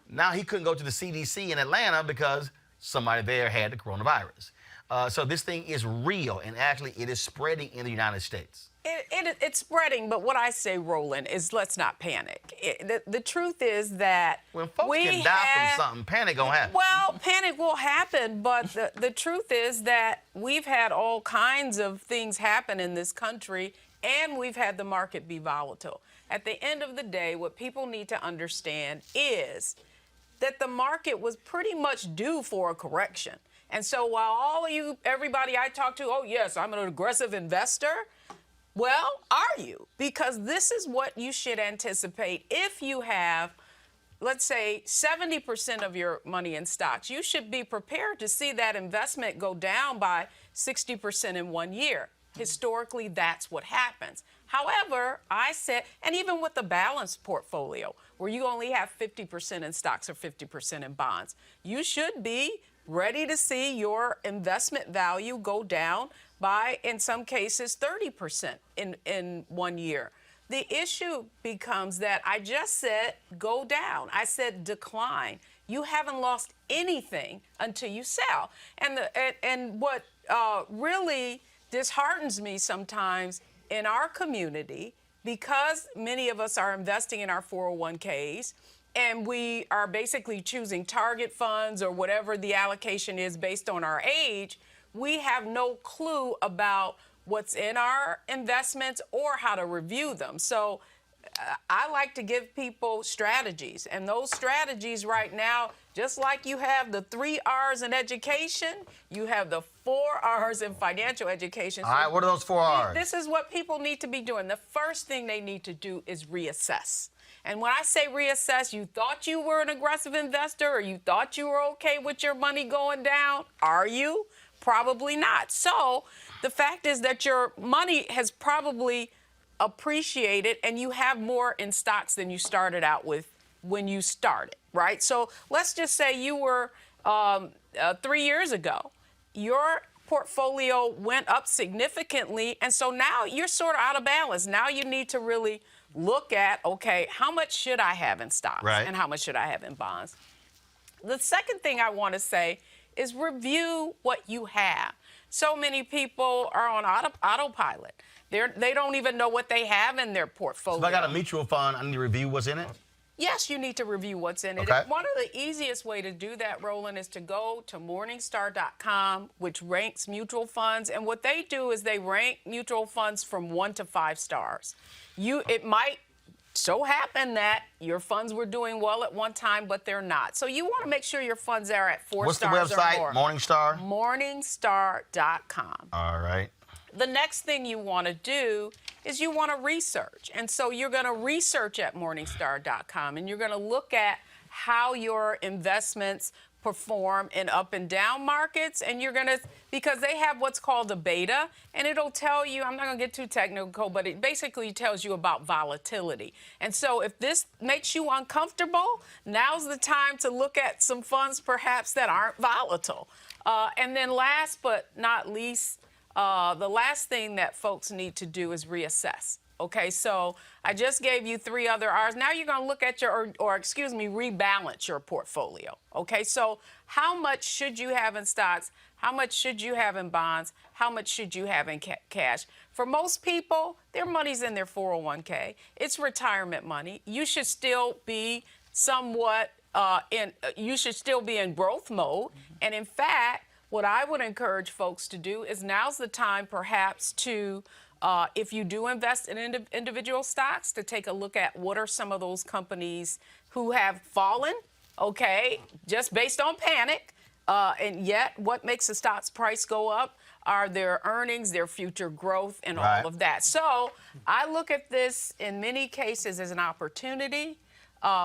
Now he couldn't go to the CDC in Atlanta because somebody there had the coronavirus. So this thing is real, and actually it is spreading in the United States. It's spreading, but what I say, Roland, is let's not panic. The truth is that when folks can die from something, panic gonna happen. Well, panic will happen, but the truth is that we've had all kinds of things happen in this country, and we've had the market be volatile. At the end of the day, what people need to understand is that the market was pretty much due for a correction. And so while everybody I talk to, oh yes, I'm an aggressive investor. Well, are you? Because this is what you should anticipate. If you have, let's say, 70% of your money in stocks, you should be prepared to see that investment go down by 60% in 1 year. Historically, that's what happens. However, I said, and even with the balanced portfolio, where you only have 50% in stocks or 50% in bonds, you should be ready to see your investment value go down by, in some cases, 30% in 1 year. The issue becomes that I just said go down. I said decline. you haven't lost anything until you sell. And what really disheartens me sometimes in our community, because many of us are investing in our 401ks, and we are basically choosing target funds or whatever the allocation is based on our age, we have no clue about what's in our investments or how to review them. So I like to give people strategies, and those strategies right now, just like you have the 3 R's in education, you have the 4 R's in financial education. All right, what are those 4 R's? This is what people need to be doing. The first thing they need to do is reassess. And when I say reassess, you thought you were an aggressive investor, or you thought you were okay with your money going down. Are you? Probably not. So the fact is that your money has probably appreciated, and you have more in stocks than you started out with when you started, right? So let's just say you were 3 years ago, your portfolio went up significantly, and so now you're sort of out of balance. Now you need to really look at, okay, how much should I have in stocks, right, and how much should I have in bonds? The second thing I want to say is review what you have. So many people are on autopilot. They don't even know what they have in their portfolio. So if I got a mutual fund, I need to review what's in it? Yes, you need to review what's in it. Okay. One of the easiest way to do that, Roland, is to go to Morningstar.com, which ranks mutual funds. And what they do is they rank mutual funds from 1 to 5 stars. It might so happen that your funds were doing well at one time, but they're not. So you want to make sure your funds are at 4 stars or more. What's the website? Morningstar? Morningstar.com. All right. The next thing you want to do is you want to research. And so you're going to research at Morningstar.com, and you're going to look at how your investments perform in up and down markets. And you're going to, because they have what's called a beta, and it'll tell you, I'm not going to get too technical, but it basically tells you about volatility. And so if this makes you uncomfortable, now's the time to look at some funds perhaps that aren't volatile. And then last but not least, the last thing that folks need to do is reassess. Okay, so I just gave you 3 other R's. Now you're going to look at rebalance your portfolio. Okay, so how much should you have in stocks? How much should you have in bonds? How much should you have in cash? For most people, their money's in their 401k. It's retirement money. You should still be somewhat you should still be in growth mode. And in fact, what I would encourage folks to do is now's the time perhaps to, if you do invest in individual stocks, to take a look at what are some of those companies who have fallen, okay, just based on panic. And yet what makes the stock's price go up are their earnings, their future growth, and all of that. So I look at this in many cases as an opportunity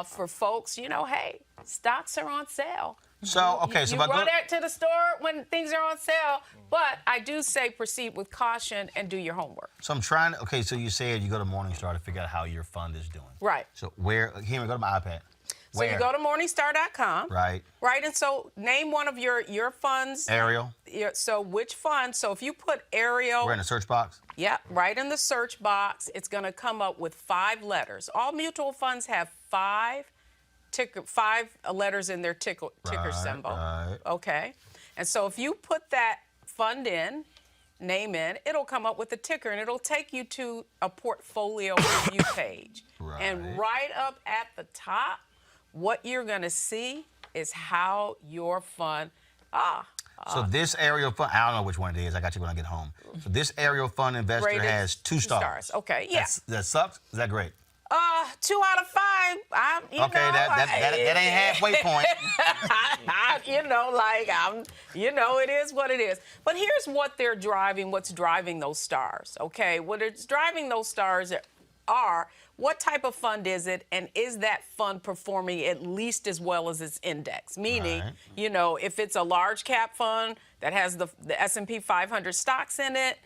for folks, hey, stocks are on sale. So, okay, you run out to the store when things are on sale, but I do say proceed with caution and do your homework. So I'm trying to, okay, so you said you go to Morningstar to figure out how your fund is doing. Right. So here we go to my iPad. So you go to Morningstar.com. Right. Right, and so name one of your funds. Ariel. So which fund? So if you put Ariel. We're in the search box? Yeah, right in the search box. It's going to come up with 5 letters. All mutual funds have 5 letters in their ticker symbol. Right. Okay. And so if you put that fund in, name in, it'll come up with a ticker, and it'll take you to a portfolio review page. Right. And right up at the top, what you're going to see is how your fund, so this Ariel fund, I don't know which one it is. I got you when I get home. So this Ariel fund investor has 2 stars. Okay, yeah. That sucks? Is that great? 2 out of 5. That ain't halfway point. It is what it is. But here's what they're driving, what's driving those stars, okay? What it's driving those stars are, what type of fund is it, and is that fund performing at least as well as its index? Meaning, if it's a large cap fund that has the S&P 500 stocks in it,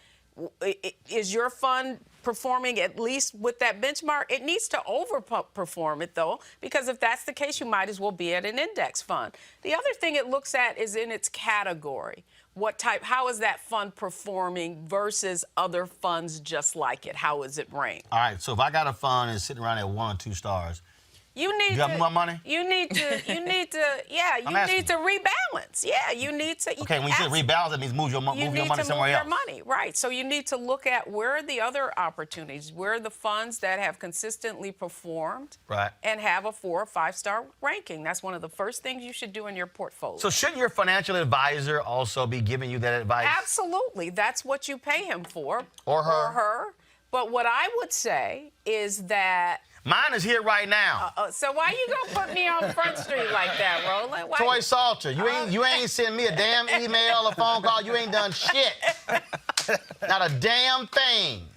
is your fund performing at least with that benchmark? It needs to overperform it, though, because if that's the case, you might as well be at an index fund. The other thing it looks at is in its category. How is that fund performing versus other funds just like it? How is it ranked? All right, so if I got a fund and it's sitting around at 1 or 2 stars, You need You got to, more money? You need to, yeah, you asking need to rebalance. Yeah, you need to. Okay, when you say rebalance, that means move your money somewhere else. Your money, right? So you need to look at where are the other opportunities, where are the funds that have consistently performed, Right. and have a 4 or 5 star ranking. That's one of the first things you should do in your portfolio. So shouldn't your financial advisor also be giving you that advice? Absolutely, that's what you pay him for, Or her. Or her. But what I would say is that. Mine is here right now. So why you gonna put me on Front Street like that, Roland? Why? Toy Salter, you ain't sent me a damn email or phone call. You ain't done shit. Not a damn thing.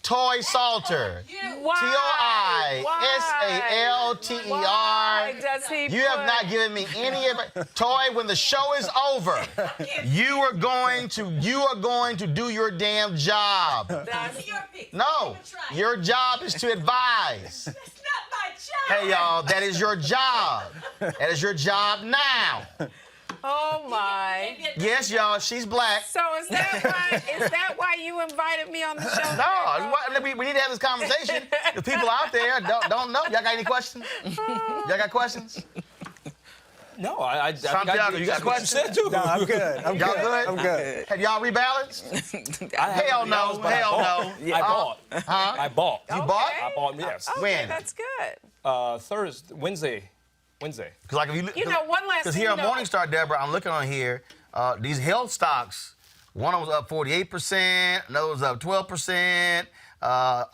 Toy Salter. Why? T-O-I-S-A-L-T-E-R. Why does he You have not given me any of it. Toy, when the show is over, you are going to do your damn job. No, your job is to advise. That's not my job. Hey, y'all, that is your job. That is your job now. Oh my! Yes, y'all, she's black. So is that why you invited me on the show? No, we need to have this conversation. The people out there don't know. Y'all got any questions? Y'all got questions? No, I you got questions? No, I'm good. Y'all good? I'm good. Have y'all rebalanced? Hell no. Hell no. I bought. Huh? I bought. You bought? I bought, yes. Okay, When? that's good. Thursday, Wednesday. Because like if You know, one last Because thing. here on Morningstar, Deborah, I'm looking on here. These health stocks, one was up 48%, another was up 12%.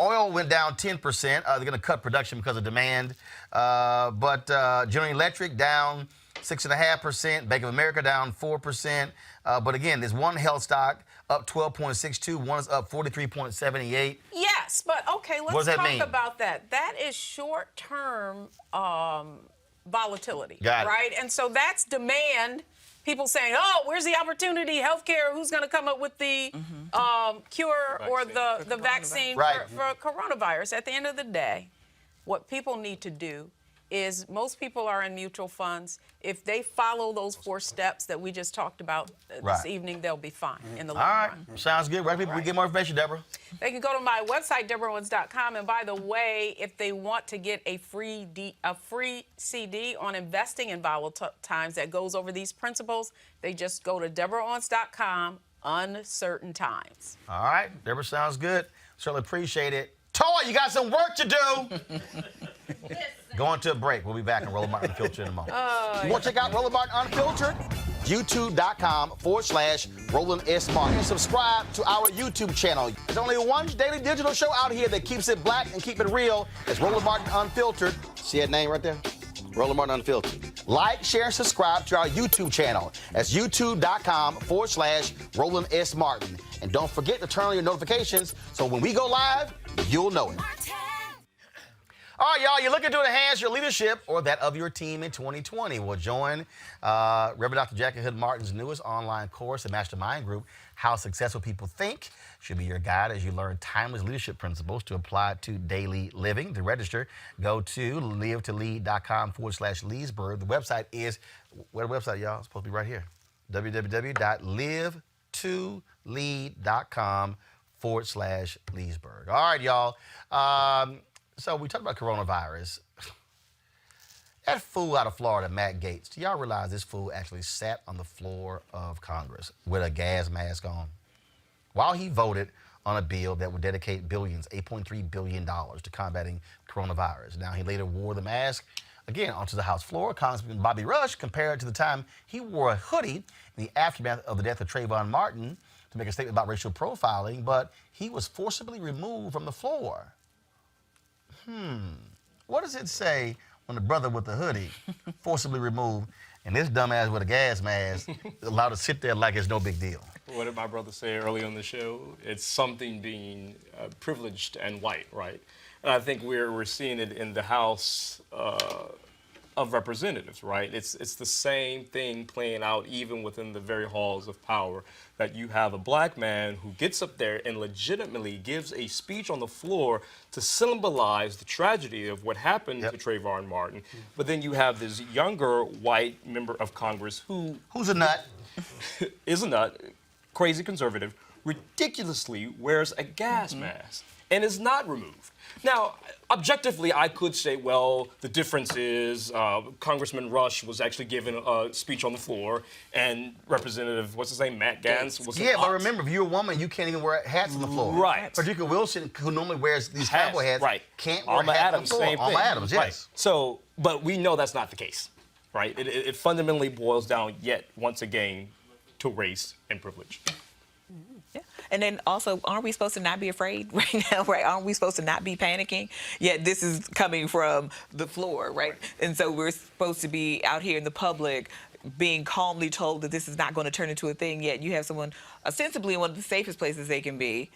Oil went down 10%. They're going to cut production because of demand. But General Electric down 6.5%. Bank of America down 4%. But again, there's one health stock up 12.62. One is up 43.78. Yes, but okay, What let's does that talk mean? about that. That is short-term volatility, Got it. right? And so that's demand. People saying, "Oh, where's the opportunity? Healthcare? Who's going to come up with the cure or the vaccine Right. for coronavirus?" At the end of the day, what people need to do is most people are in mutual funds. If they follow those 4 steps that we just talked about Right. this evening, they'll be fine in the All long right. run. Sounds good. Where can people get more information, Deborah? They can go to my website, DeborahOwens.com. And by the way, if they want to get a free CD on investing in volatile times that goes over these principles, they just go to DeborahOwens.com, uncertain times. All right. Deborah, sounds good. Certainly appreciate it. Toy, you got some work to do. Going to a break. We'll be back on Roland Martin Unfiltered in a moment. You want to check out Roland Martin Unfiltered? YouTube.com/Roland S. Martin. And subscribe to our YouTube channel. There's only one daily digital show out here that keeps it black and keep it real. It's Roland Martin Unfiltered. See that name right there? Roland Martin Unfiltered. Like, share, and subscribe to our YouTube channel. That's youtube.com/Roland S. Martin. And don't forget to turn on your notifications so when we go live, you'll know it. All right, y'all, you're looking to enhance your leadership or that of your team in 2020. We'll join Reverend Dr. Jackie Hood Martin's newest online course, the Mastermind Group, How Successful People Think. Should be your guide as you learn timeless leadership principles to apply to daily living. To register, go to livetolead.com/Leesburg. The website is, what website, y'all? It's supposed to be right here. www.livetolead.com/Leesburg. All right, y'all. So we talked about coronavirus. That fool out of Florida, Matt Gaetz, do y'all realize this fool actually sat on the floor of Congress with a gas mask on while he voted on a bill that would dedicate billions, $8.3 billion to combating coronavirus. Now, he later wore the mask again onto the House floor. Congressman Bobby Rush compared to the time he wore a hoodie in the aftermath of the death of Trayvon Martin to make a statement about racial profiling, but he was forcibly removed from the floor. What does it say when the brother with the hoodie forcibly removed and this dumbass with a gas mask allowed to sit there like it's no big deal? What did my brother say early on the show? It's something being privileged and white, right? And I think we're seeing it in the House of Representatives, right? It's the same thing playing out even within the very halls of power, that you have a black man who gets up there and legitimately gives a speech on the floor to symbolize the tragedy of what happened to Trayvon Martin. But then you have this younger white member of Congress who's a nut, is a nut, crazy conservative, ridiculously wears a gas mask. and is not removed. Now, objectively, I could say, well, the difference is Congressman Rush was actually given a speech on the floor, and Representative, what's his name, Matt Gaetz was but remember, if you're a woman, you can't even wear hats on the floor. Right. Patricia Wilson, who normally wears these cowboy hats, can't wear Alma hats Adams, on the floor. same thing. Alma Adams, yes. Right. So, but we know that's not the case, right? It fundamentally boils down, yet once again, to race and privilege. Yeah. And then also, aren't we supposed to not be afraid right now, right? Aren't we supposed to not be panicking? Yet this is coming from the floor, right? And so we're supposed to be out here in the public being calmly told that this is not going to turn into a thing, yet you have someone ostensibly in one of the safest places they can be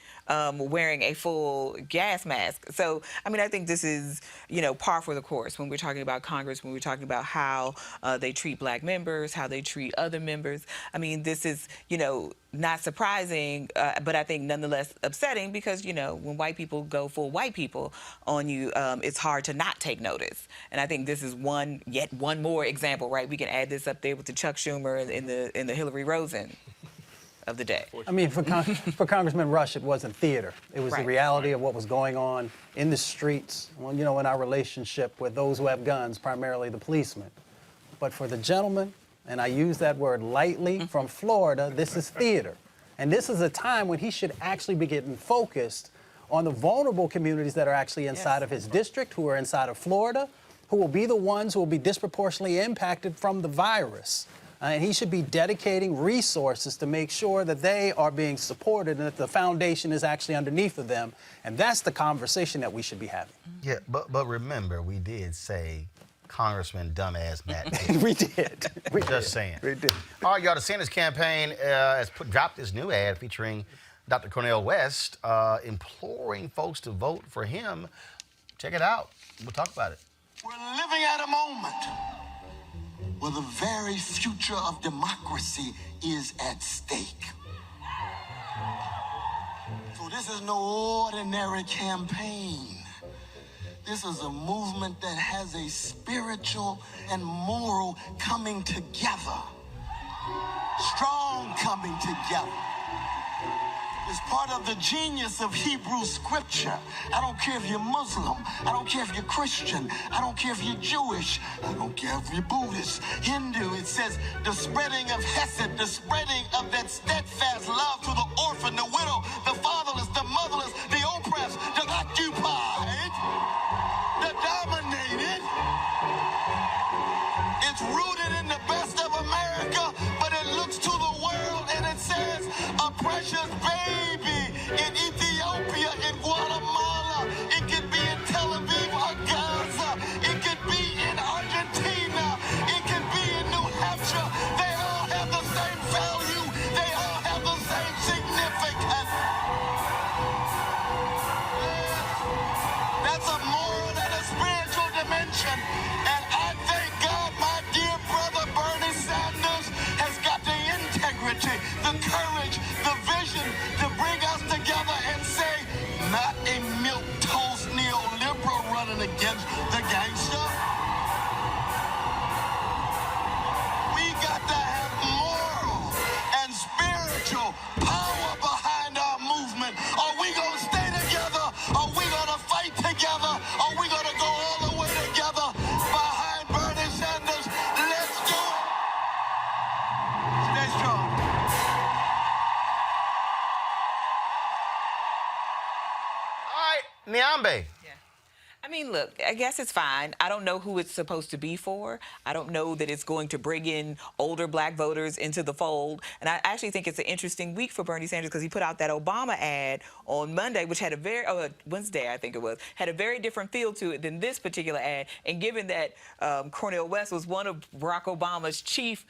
wearing a full gas mask. So, I mean, I think this is, par for the course when we're talking about Congress, when we're talking about how they treat black members, how they treat other members. I mean, this is, not surprising, but I think nonetheless upsetting because, when white people go full white people on you, it's hard to not take notice. And I think this is yet one more example, right? We can add this up there with the Chuck Schumer and the Hilary Rosen of the day. I mean, for Congressman Rush, it wasn't theater. It was the reality of what was going on in the streets, in our relationship with those who have guns, primarily the policemen. But for the gentleman, and I use that word lightly, from Florida, this is theater. And this is a time when he should actually be getting focused on the vulnerable communities that are actually inside of his district, who are inside of Florida, who will be the ones who will be disproportionately impacted from the virus. And he should be dedicating resources to make sure that they are being supported and that the foundation is actually underneath of them. And that's the conversation that we should be having. Yeah, but remember, we did say Congressman dumbass Matt. We did. Just saying. We did. All right, y'all, the Sanders campaign has dropped this new ad featuring Dr. Cornel West, imploring folks to vote for him. Check it out. We'll talk about it. We're living at a moment where the very future of democracy is at stake. So this is no ordinary campaign. This is a movement that has a spiritual and moral coming together. Strong coming together. It's part of the genius of Hebrew scripture. I don't care if you're Muslim. I don't care if you're Christian. I don't care if you're Jewish. I don't care if you're Buddhist, Hindu. It says the spreading of Hesed, the spreading of that steadfast love to the orphan, the widow, the fatherless, the motherless, the oppressed, the occupied, the dominated. It's rooted in the best of America, but it looks to the world and it says a precious baby in Ethiopia, in Guatemala. It could be in Tel Aviv or Gaza. It could be in Argentina. It could be in New Hampshire. They all have the same value. They all have the same significance. That's a moral and a spiritual dimension. And I thank God my dear brother Bernie Sanders has got the integrity, the courage, the vision to bring us together and say, not a milquetoast neoliberal running against the gangster. We got to have moral and spiritual power behind our movement. Are we going to stay together? Are we going to fight together? Are we going to go all the way together behind Bernie Sanders? Let's do it. Stay strong. Niambe. I mean, look, I guess it's fine. I don't know who it's supposed to be for. I don't know that it's going to bring in older black voters into the fold. And I actually think it's an interesting week for Bernie Sanders because he put out that Obama ad on Monday, which had Wednesday, I think it was, had a very different feel to it than this particular ad. And given that Cornel West was one of Barack Obama's chief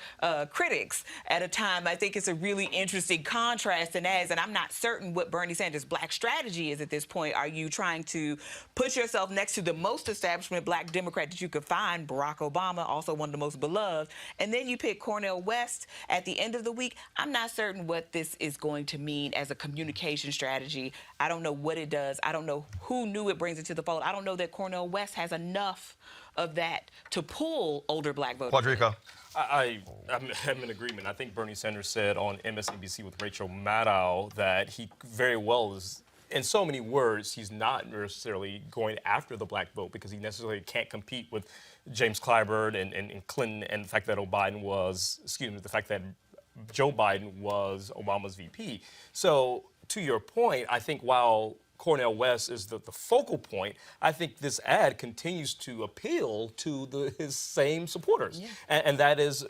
critics at a time, I think it's a really interesting contrast in ads. And I'm not certain what Bernie Sanders' black strategy is at this point. Are you trying to put yourself next to the most establishment black Democrat that you could find, Barack Obama, also one of the most beloved, and then you pick Cornel West at the end of the week? I'm not certain what this is going to mean as a communication strategy. I don't know what it does. I don't know who knew it brings it to the fold. I don't know that Cornel West has enough of that to pull older black voters. Quadrico. I'm in agreement. I think Bernie Sanders said on MSNBC with Rachel Maddow that he very well is in so many words, he's not necessarily going after the black vote because he necessarily can't compete with James Clyburn and Clinton, and the fact that the fact that Joe Biden was Obama's VP. So to your point, I think while Cornel West is the focal point, I think this ad continues to appeal to his same supporters. Yeah. And that is,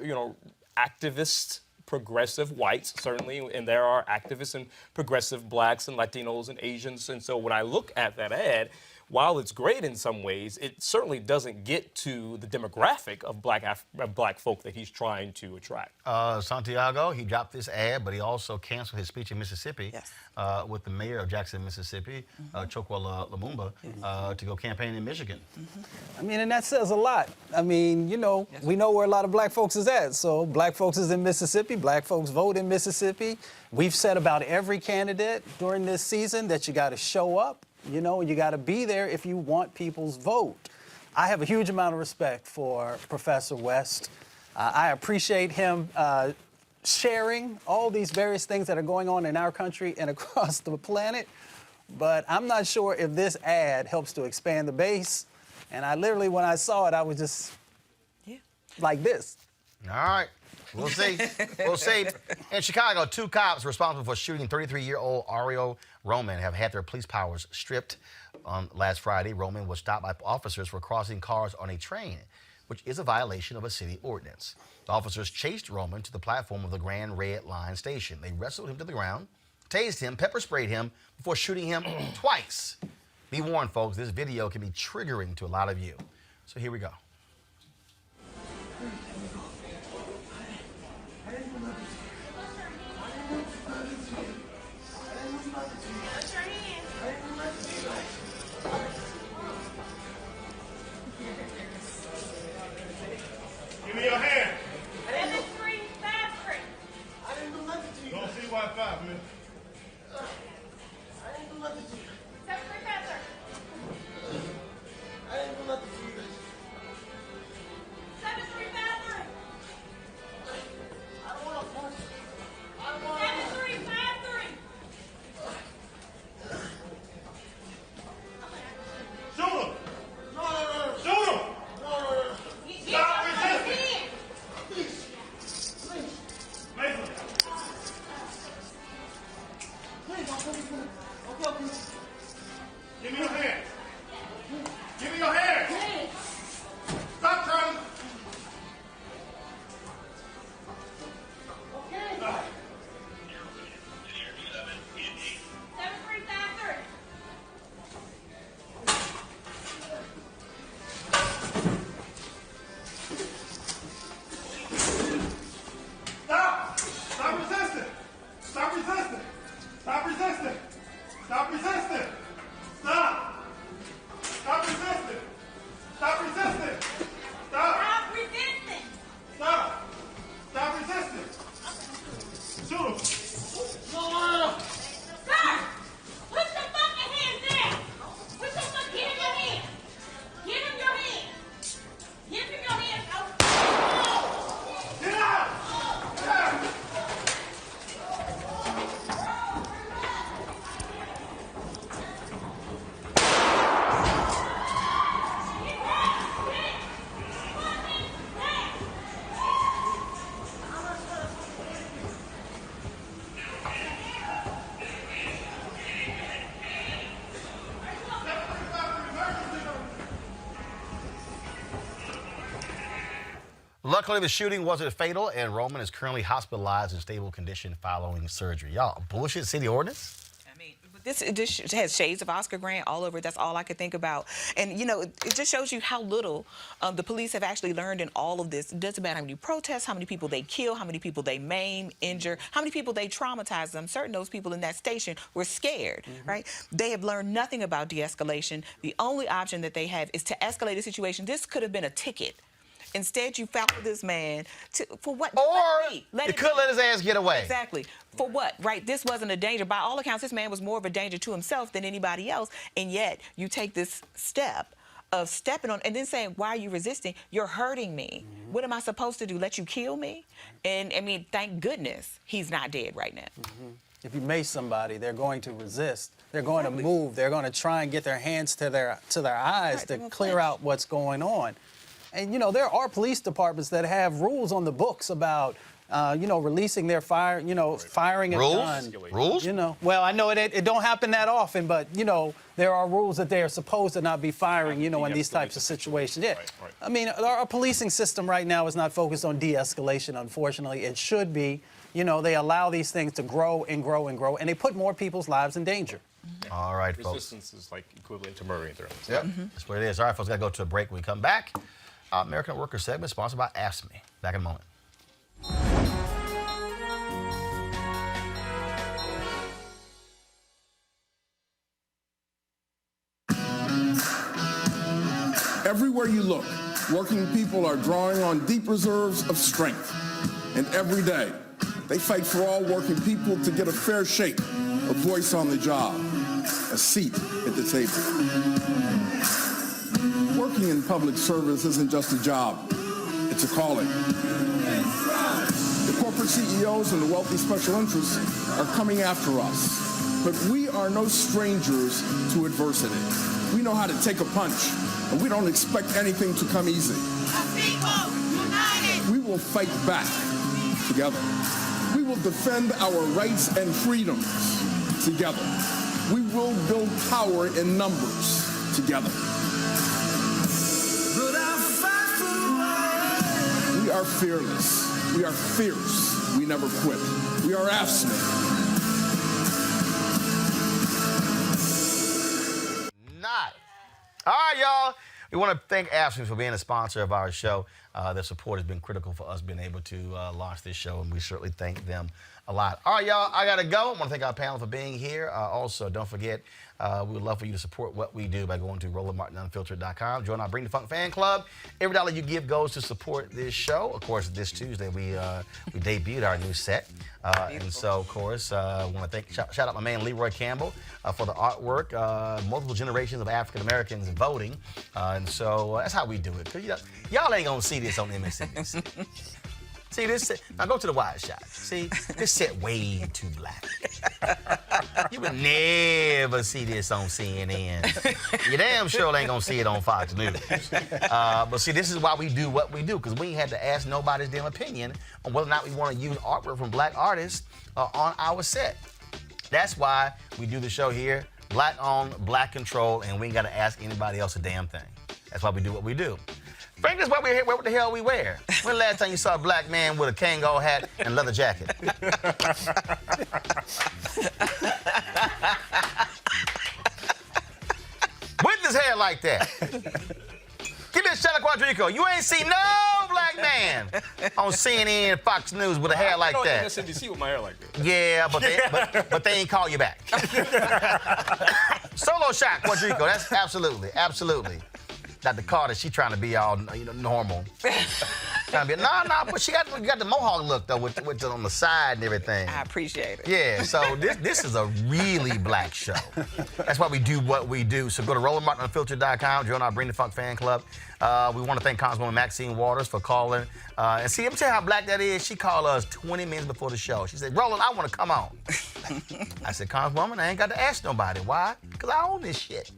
activist progressive whites, certainly, and there are activists and progressive blacks and Latinos and Asians. And so when I look at that ad, while it's great in some ways, it certainly doesn't get to the demographic of black folk that he's trying to attract. Santiago, he dropped this ad, but he also canceled his speech in Mississippi with the mayor of Jackson, Mississippi, Chokwe Lumumba, to go campaign in Michigan. I mean, and that says a lot. I mean, we know where a lot of black folks is at. So black folks is in Mississippi. Black folks vote in Mississippi. We've said about every candidate during this season that you got to show up. You got to be there if you want people's vote. I have a huge amount of respect for Professor West. I appreciate him sharing all these various things that are going on in our country and across the planet. But I'm not sure if this ad helps to expand the base. And I literally, when I saw it, I was just like this. All right. We'll see. We'll see. In Chicago, 2 cops responsible for shooting 33-year-old Ario Roman have had their police powers stripped. Last Friday, Roman was stopped by officers for crossing cars on a train, which is a violation of a city ordinance. The officers chased Roman to the platform of the Grand Red Line station. They wrestled him to the ground, tased him, pepper sprayed him before shooting him twice. Be warned, folks, this video can be triggering to a lot of you. So here we go. Give me your hand. 7-3, 5-3. I didn't do nothing to you. Don't see why 5, man. I didn't do nothing to you. 7-3, 5-3. I didn't do nothing to you. 7-3, 5-3. I don't want to punch you. I don't want to 7-3, 5-3. Shoot him. No. Shoot him. No. Stop resisting. Please. Mason. Please, I'll give me your hand. Give me your hand. Stop trying. Okay. 7-3, 5-3. Stop! Stop resisting! Stop resisting! Stop resisting! Stop resisting! Stop! Stop resisting! Stop resisting! Stop! Stop resisting. Stop! Stop resisting! Shoot him! No! Sir, put your fucking hands down. Put your fucking, give him your hand. Give him your hand. Give him your hand. Get out! Get out! Luckily, the shooting wasn't fatal, and Roman is currently hospitalized in stable condition following surgery. Y'all, bullshit city ordinance? I mean, this has shades of Oscar Grant all over it. That's all I could think about. And, it just shows you how little the police have actually learned in all of this. It doesn't matter how many protests, how many people they kill, how many people they maim, injure, how many people they traumatize. I'm certain those people in that station were scared, right? They have learned nothing about de-escalation. The only option that they have is to escalate the situation. This could have been a ticket. Instead, you followed this man for what? Or you could let his ass get away. Exactly. For what, right? This wasn't a danger. By all accounts, this man was more of a danger to himself than anybody else. And yet, you take this step of stepping on and then saying, why are you resisting? You're hurting me. What am I supposed to do? Let you kill me? And, I mean, thank goodness he's not dead right now. If you mace somebody, they're going to resist. They're going to move. They're going to try and get their hands to their eyes to clear out what's going on. And, you know, there are police departments that have rules on the books about, you know, releasing their firing a gun. Rules? You know, well, I know it don't happen that often, but, you know, there are rules that they are supposed to not be firing, you know, in these types of situations. Yeah. Right. I mean, our policing system right now is not focused on de-escalation, unfortunately. It should be. You know, they allow these things to grow and grow and grow, and they put more people's lives in danger. All right, folks. Resistance is like equivalent to murdering their own. Yep, that's what it is. All right, folks, got to go to a break. When we come back, American Worker segment sponsored by Ask Me. Back in a moment. Everywhere you look, working people are drawing on deep reserves of strength. And every day, they fight for all working people to get a fair shake, a voice on the job, a seat at the table. Working in public service isn't just a job, it's a calling. The corporate CEOs and the wealthy special interests are coming after us, but we are no strangers to adversity. We know how to take a punch, and we don't expect anything to come easy. We will fight back together. We will defend our rights and freedoms together. We will build power in numbers together. We are fearless. We are fierce. We never quit. We are AFSCME. Not. All right, y'all. We want to thank AFSCME for being a sponsor of our show. Their support has been critical for us being able to launch this show, and we certainly thank them a lot. All right, y'all, I got to go. I want to thank our panel for being here. Also, don't forget, we would love for you to support what we do by going to RolandMartinUnfiltered.com. Join our Bring the Funk fan club. Every dollar you give goes to support this show. Of course, this Tuesday, we debuted our new set. And so, of course, I want to shout out my man Leroy Campbell for the artwork. Multiple generations of African Americans voting. And so that's how we do it. Because y'all ain't going to see this on MSNBC. See this set? Now go to the wide shot. See, this set way too black. You would never see this on CNN. You damn sure ain't gonna see it on Fox News. But see, this is why we do what we do, because we ain't had to ask nobody's damn opinion on whether or not we want to use artwork from black artists on our set. That's why we do the show here, black owned, black controlled, and we ain't gotta ask anybody else a damn thing. That's why we do what we do. Frankly, that's why we're here. What the hell we wear? When the last time you saw a black man with a Kangol hat and leather jacket? With his hair like that. Give me a shot of Quadrico. You ain't seen no black man on CNN and Fox News with a hair like that. I MSNBC with my hair like that. Yeah, but they ain't call you back. Solo shot, Quadrico. That's absolutely. Dr. Carter, she trying to be all normal. Trying to be but you got the mohawk look though, with on the side and everything. I appreciate it. Yeah, so this is a really black show. That's why we do what we do. So go to RolandMartinUnfiltered.com, join our Bring the Funk fan club. We want to thank Congresswoman Maxine Waters for calling. And see, let me tell you how black that is. She called us 20 minutes before the show. She said, Roland, I want to come on. I said, Congresswoman, I ain't got to ask nobody. Why? Because I own this shit.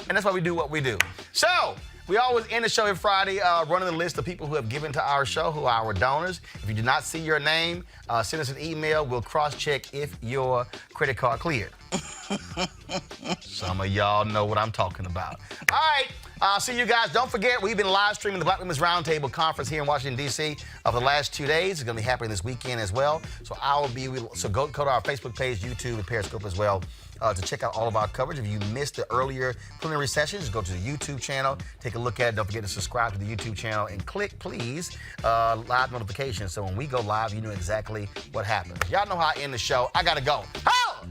And that's why we do what we do. So, we always end the show every Friday running the list of people who have given to our show, who are our donors. If you do not see your name, send us an email. We'll cross-check if your credit card cleared. Some of y'all know what I'm talking about. All right, see you guys. Don't forget, we've been live streaming the Black Women's Roundtable Conference here in Washington, D.C. for the last 2 days. It's going to be happening this weekend as well. So go to our Facebook page, YouTube, and Periscope as well. To check out all of our coverage. If you missed the earlier plenary sessions, go to the YouTube channel, take a look at it. Don't forget to subscribe to the YouTube channel and click, please, live notifications. So when we go live, you know exactly what happens. Y'all know how I end the show. I gotta go. Ho!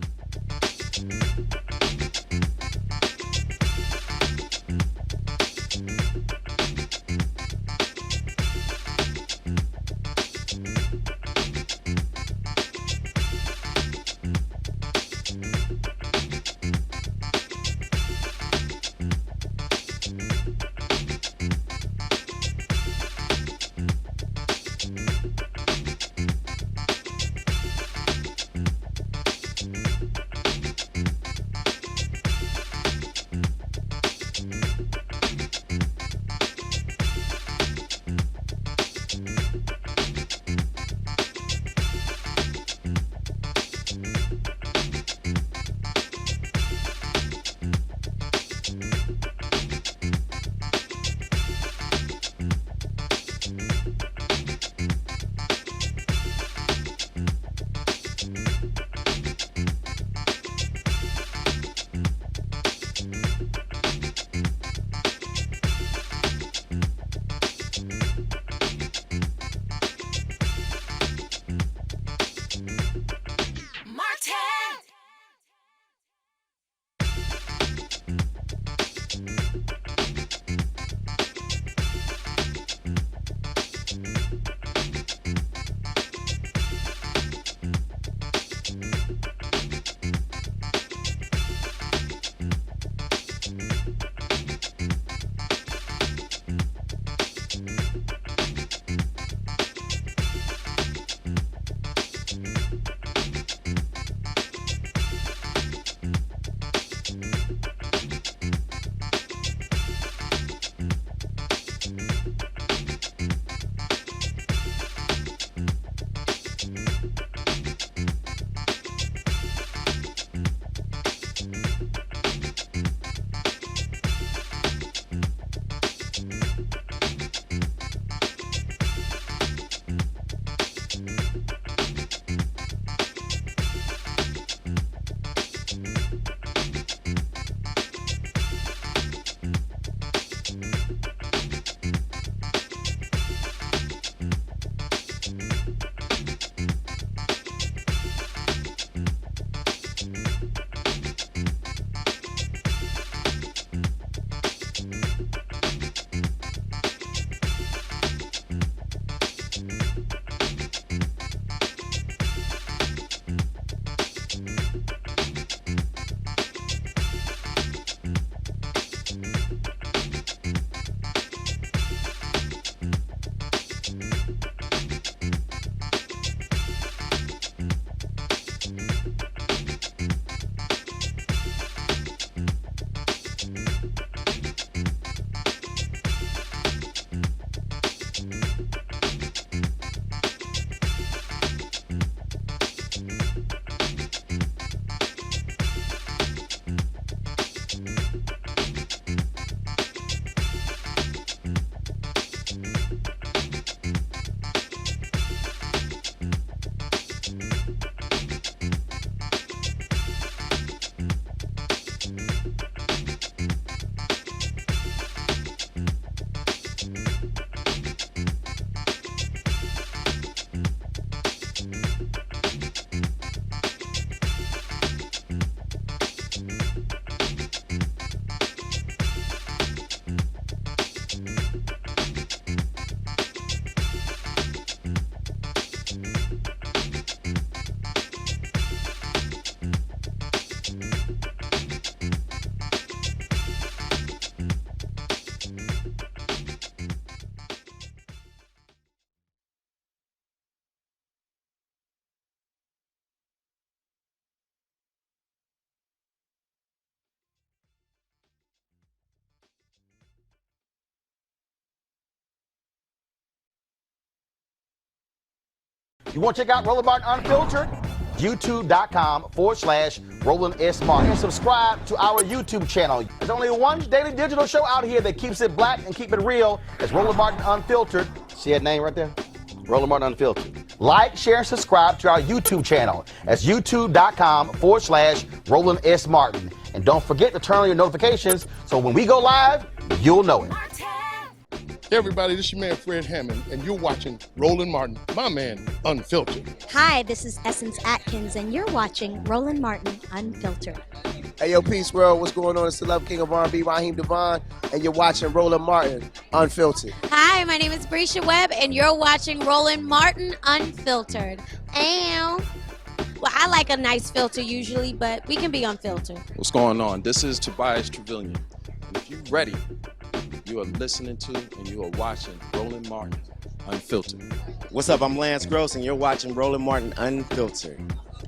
You want to check out Roland Martin Unfiltered? YouTube.com/Roland S. Martin. And subscribe to our YouTube channel. There's only one daily digital show out here that keeps it black and keep it real. It's Roland Martin Unfiltered. See that name right there? Roland Martin Unfiltered. Like, share, and subscribe to our YouTube channel. That's YouTube.com/Roland S. Martin. And don't forget to turn on your notifications so when we go live, you'll know it. Hey everybody, this is your man Fred Hammond, and you're watching Roland Martin, my man, Unfiltered. Hi, this is Essence Atkins, and you're watching Roland Martin Unfiltered. Hey, yo, Peace World, what's going on? It's the Love King of R&B, Raheem Devon, and you're watching Roland Martin Unfiltered. Hi, my name is Brescia Webb, and you're watching Roland Martin Unfiltered. Ow. Well, I like a nice filter usually, but we can be unfiltered. What's going on? This is Tobias Trevelyan, and if you're ready, you are listening to and you are watching Roland Martin Unfiltered. What's up? I'm Lance Gross, and you're watching Roland Martin Unfiltered.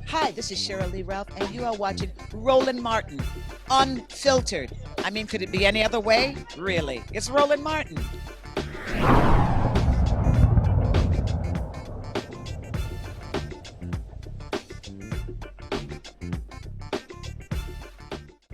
Hi, this is Cheryl Lee Ralph, and you are watching Roland Martin Unfiltered. I mean, could it be any other way? Really? It's Roland Martin.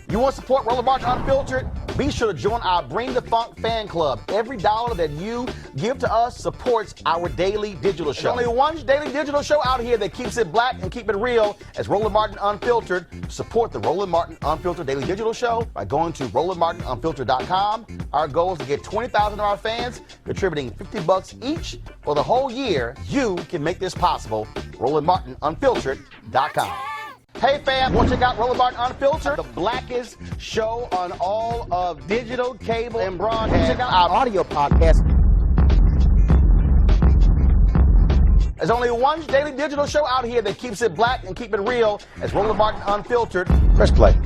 You want to support Roland Martin Unfiltered? Be sure to join our Bring the Funk fan club. Every dollar that you give to us supports our daily digital show. There's only one daily digital show out here that keeps it black and keep it real. It's Roland Martin Unfiltered. Support the Roland Martin Unfiltered daily digital show by going to RolandMartinUnfiltered.com. Our goal is to get 20,000 of our fans contributing $50 each for the whole year. You can make this possible. RolandMartinUnfiltered.com. Hey fam, want to check out Roland Martin Unfiltered? The blackest show on all of digital, cable, and broadcast. Check out our audio podcast. There's only one daily digital show out here that keeps it black and keep it real. It's Roland Martin Unfiltered. Press play.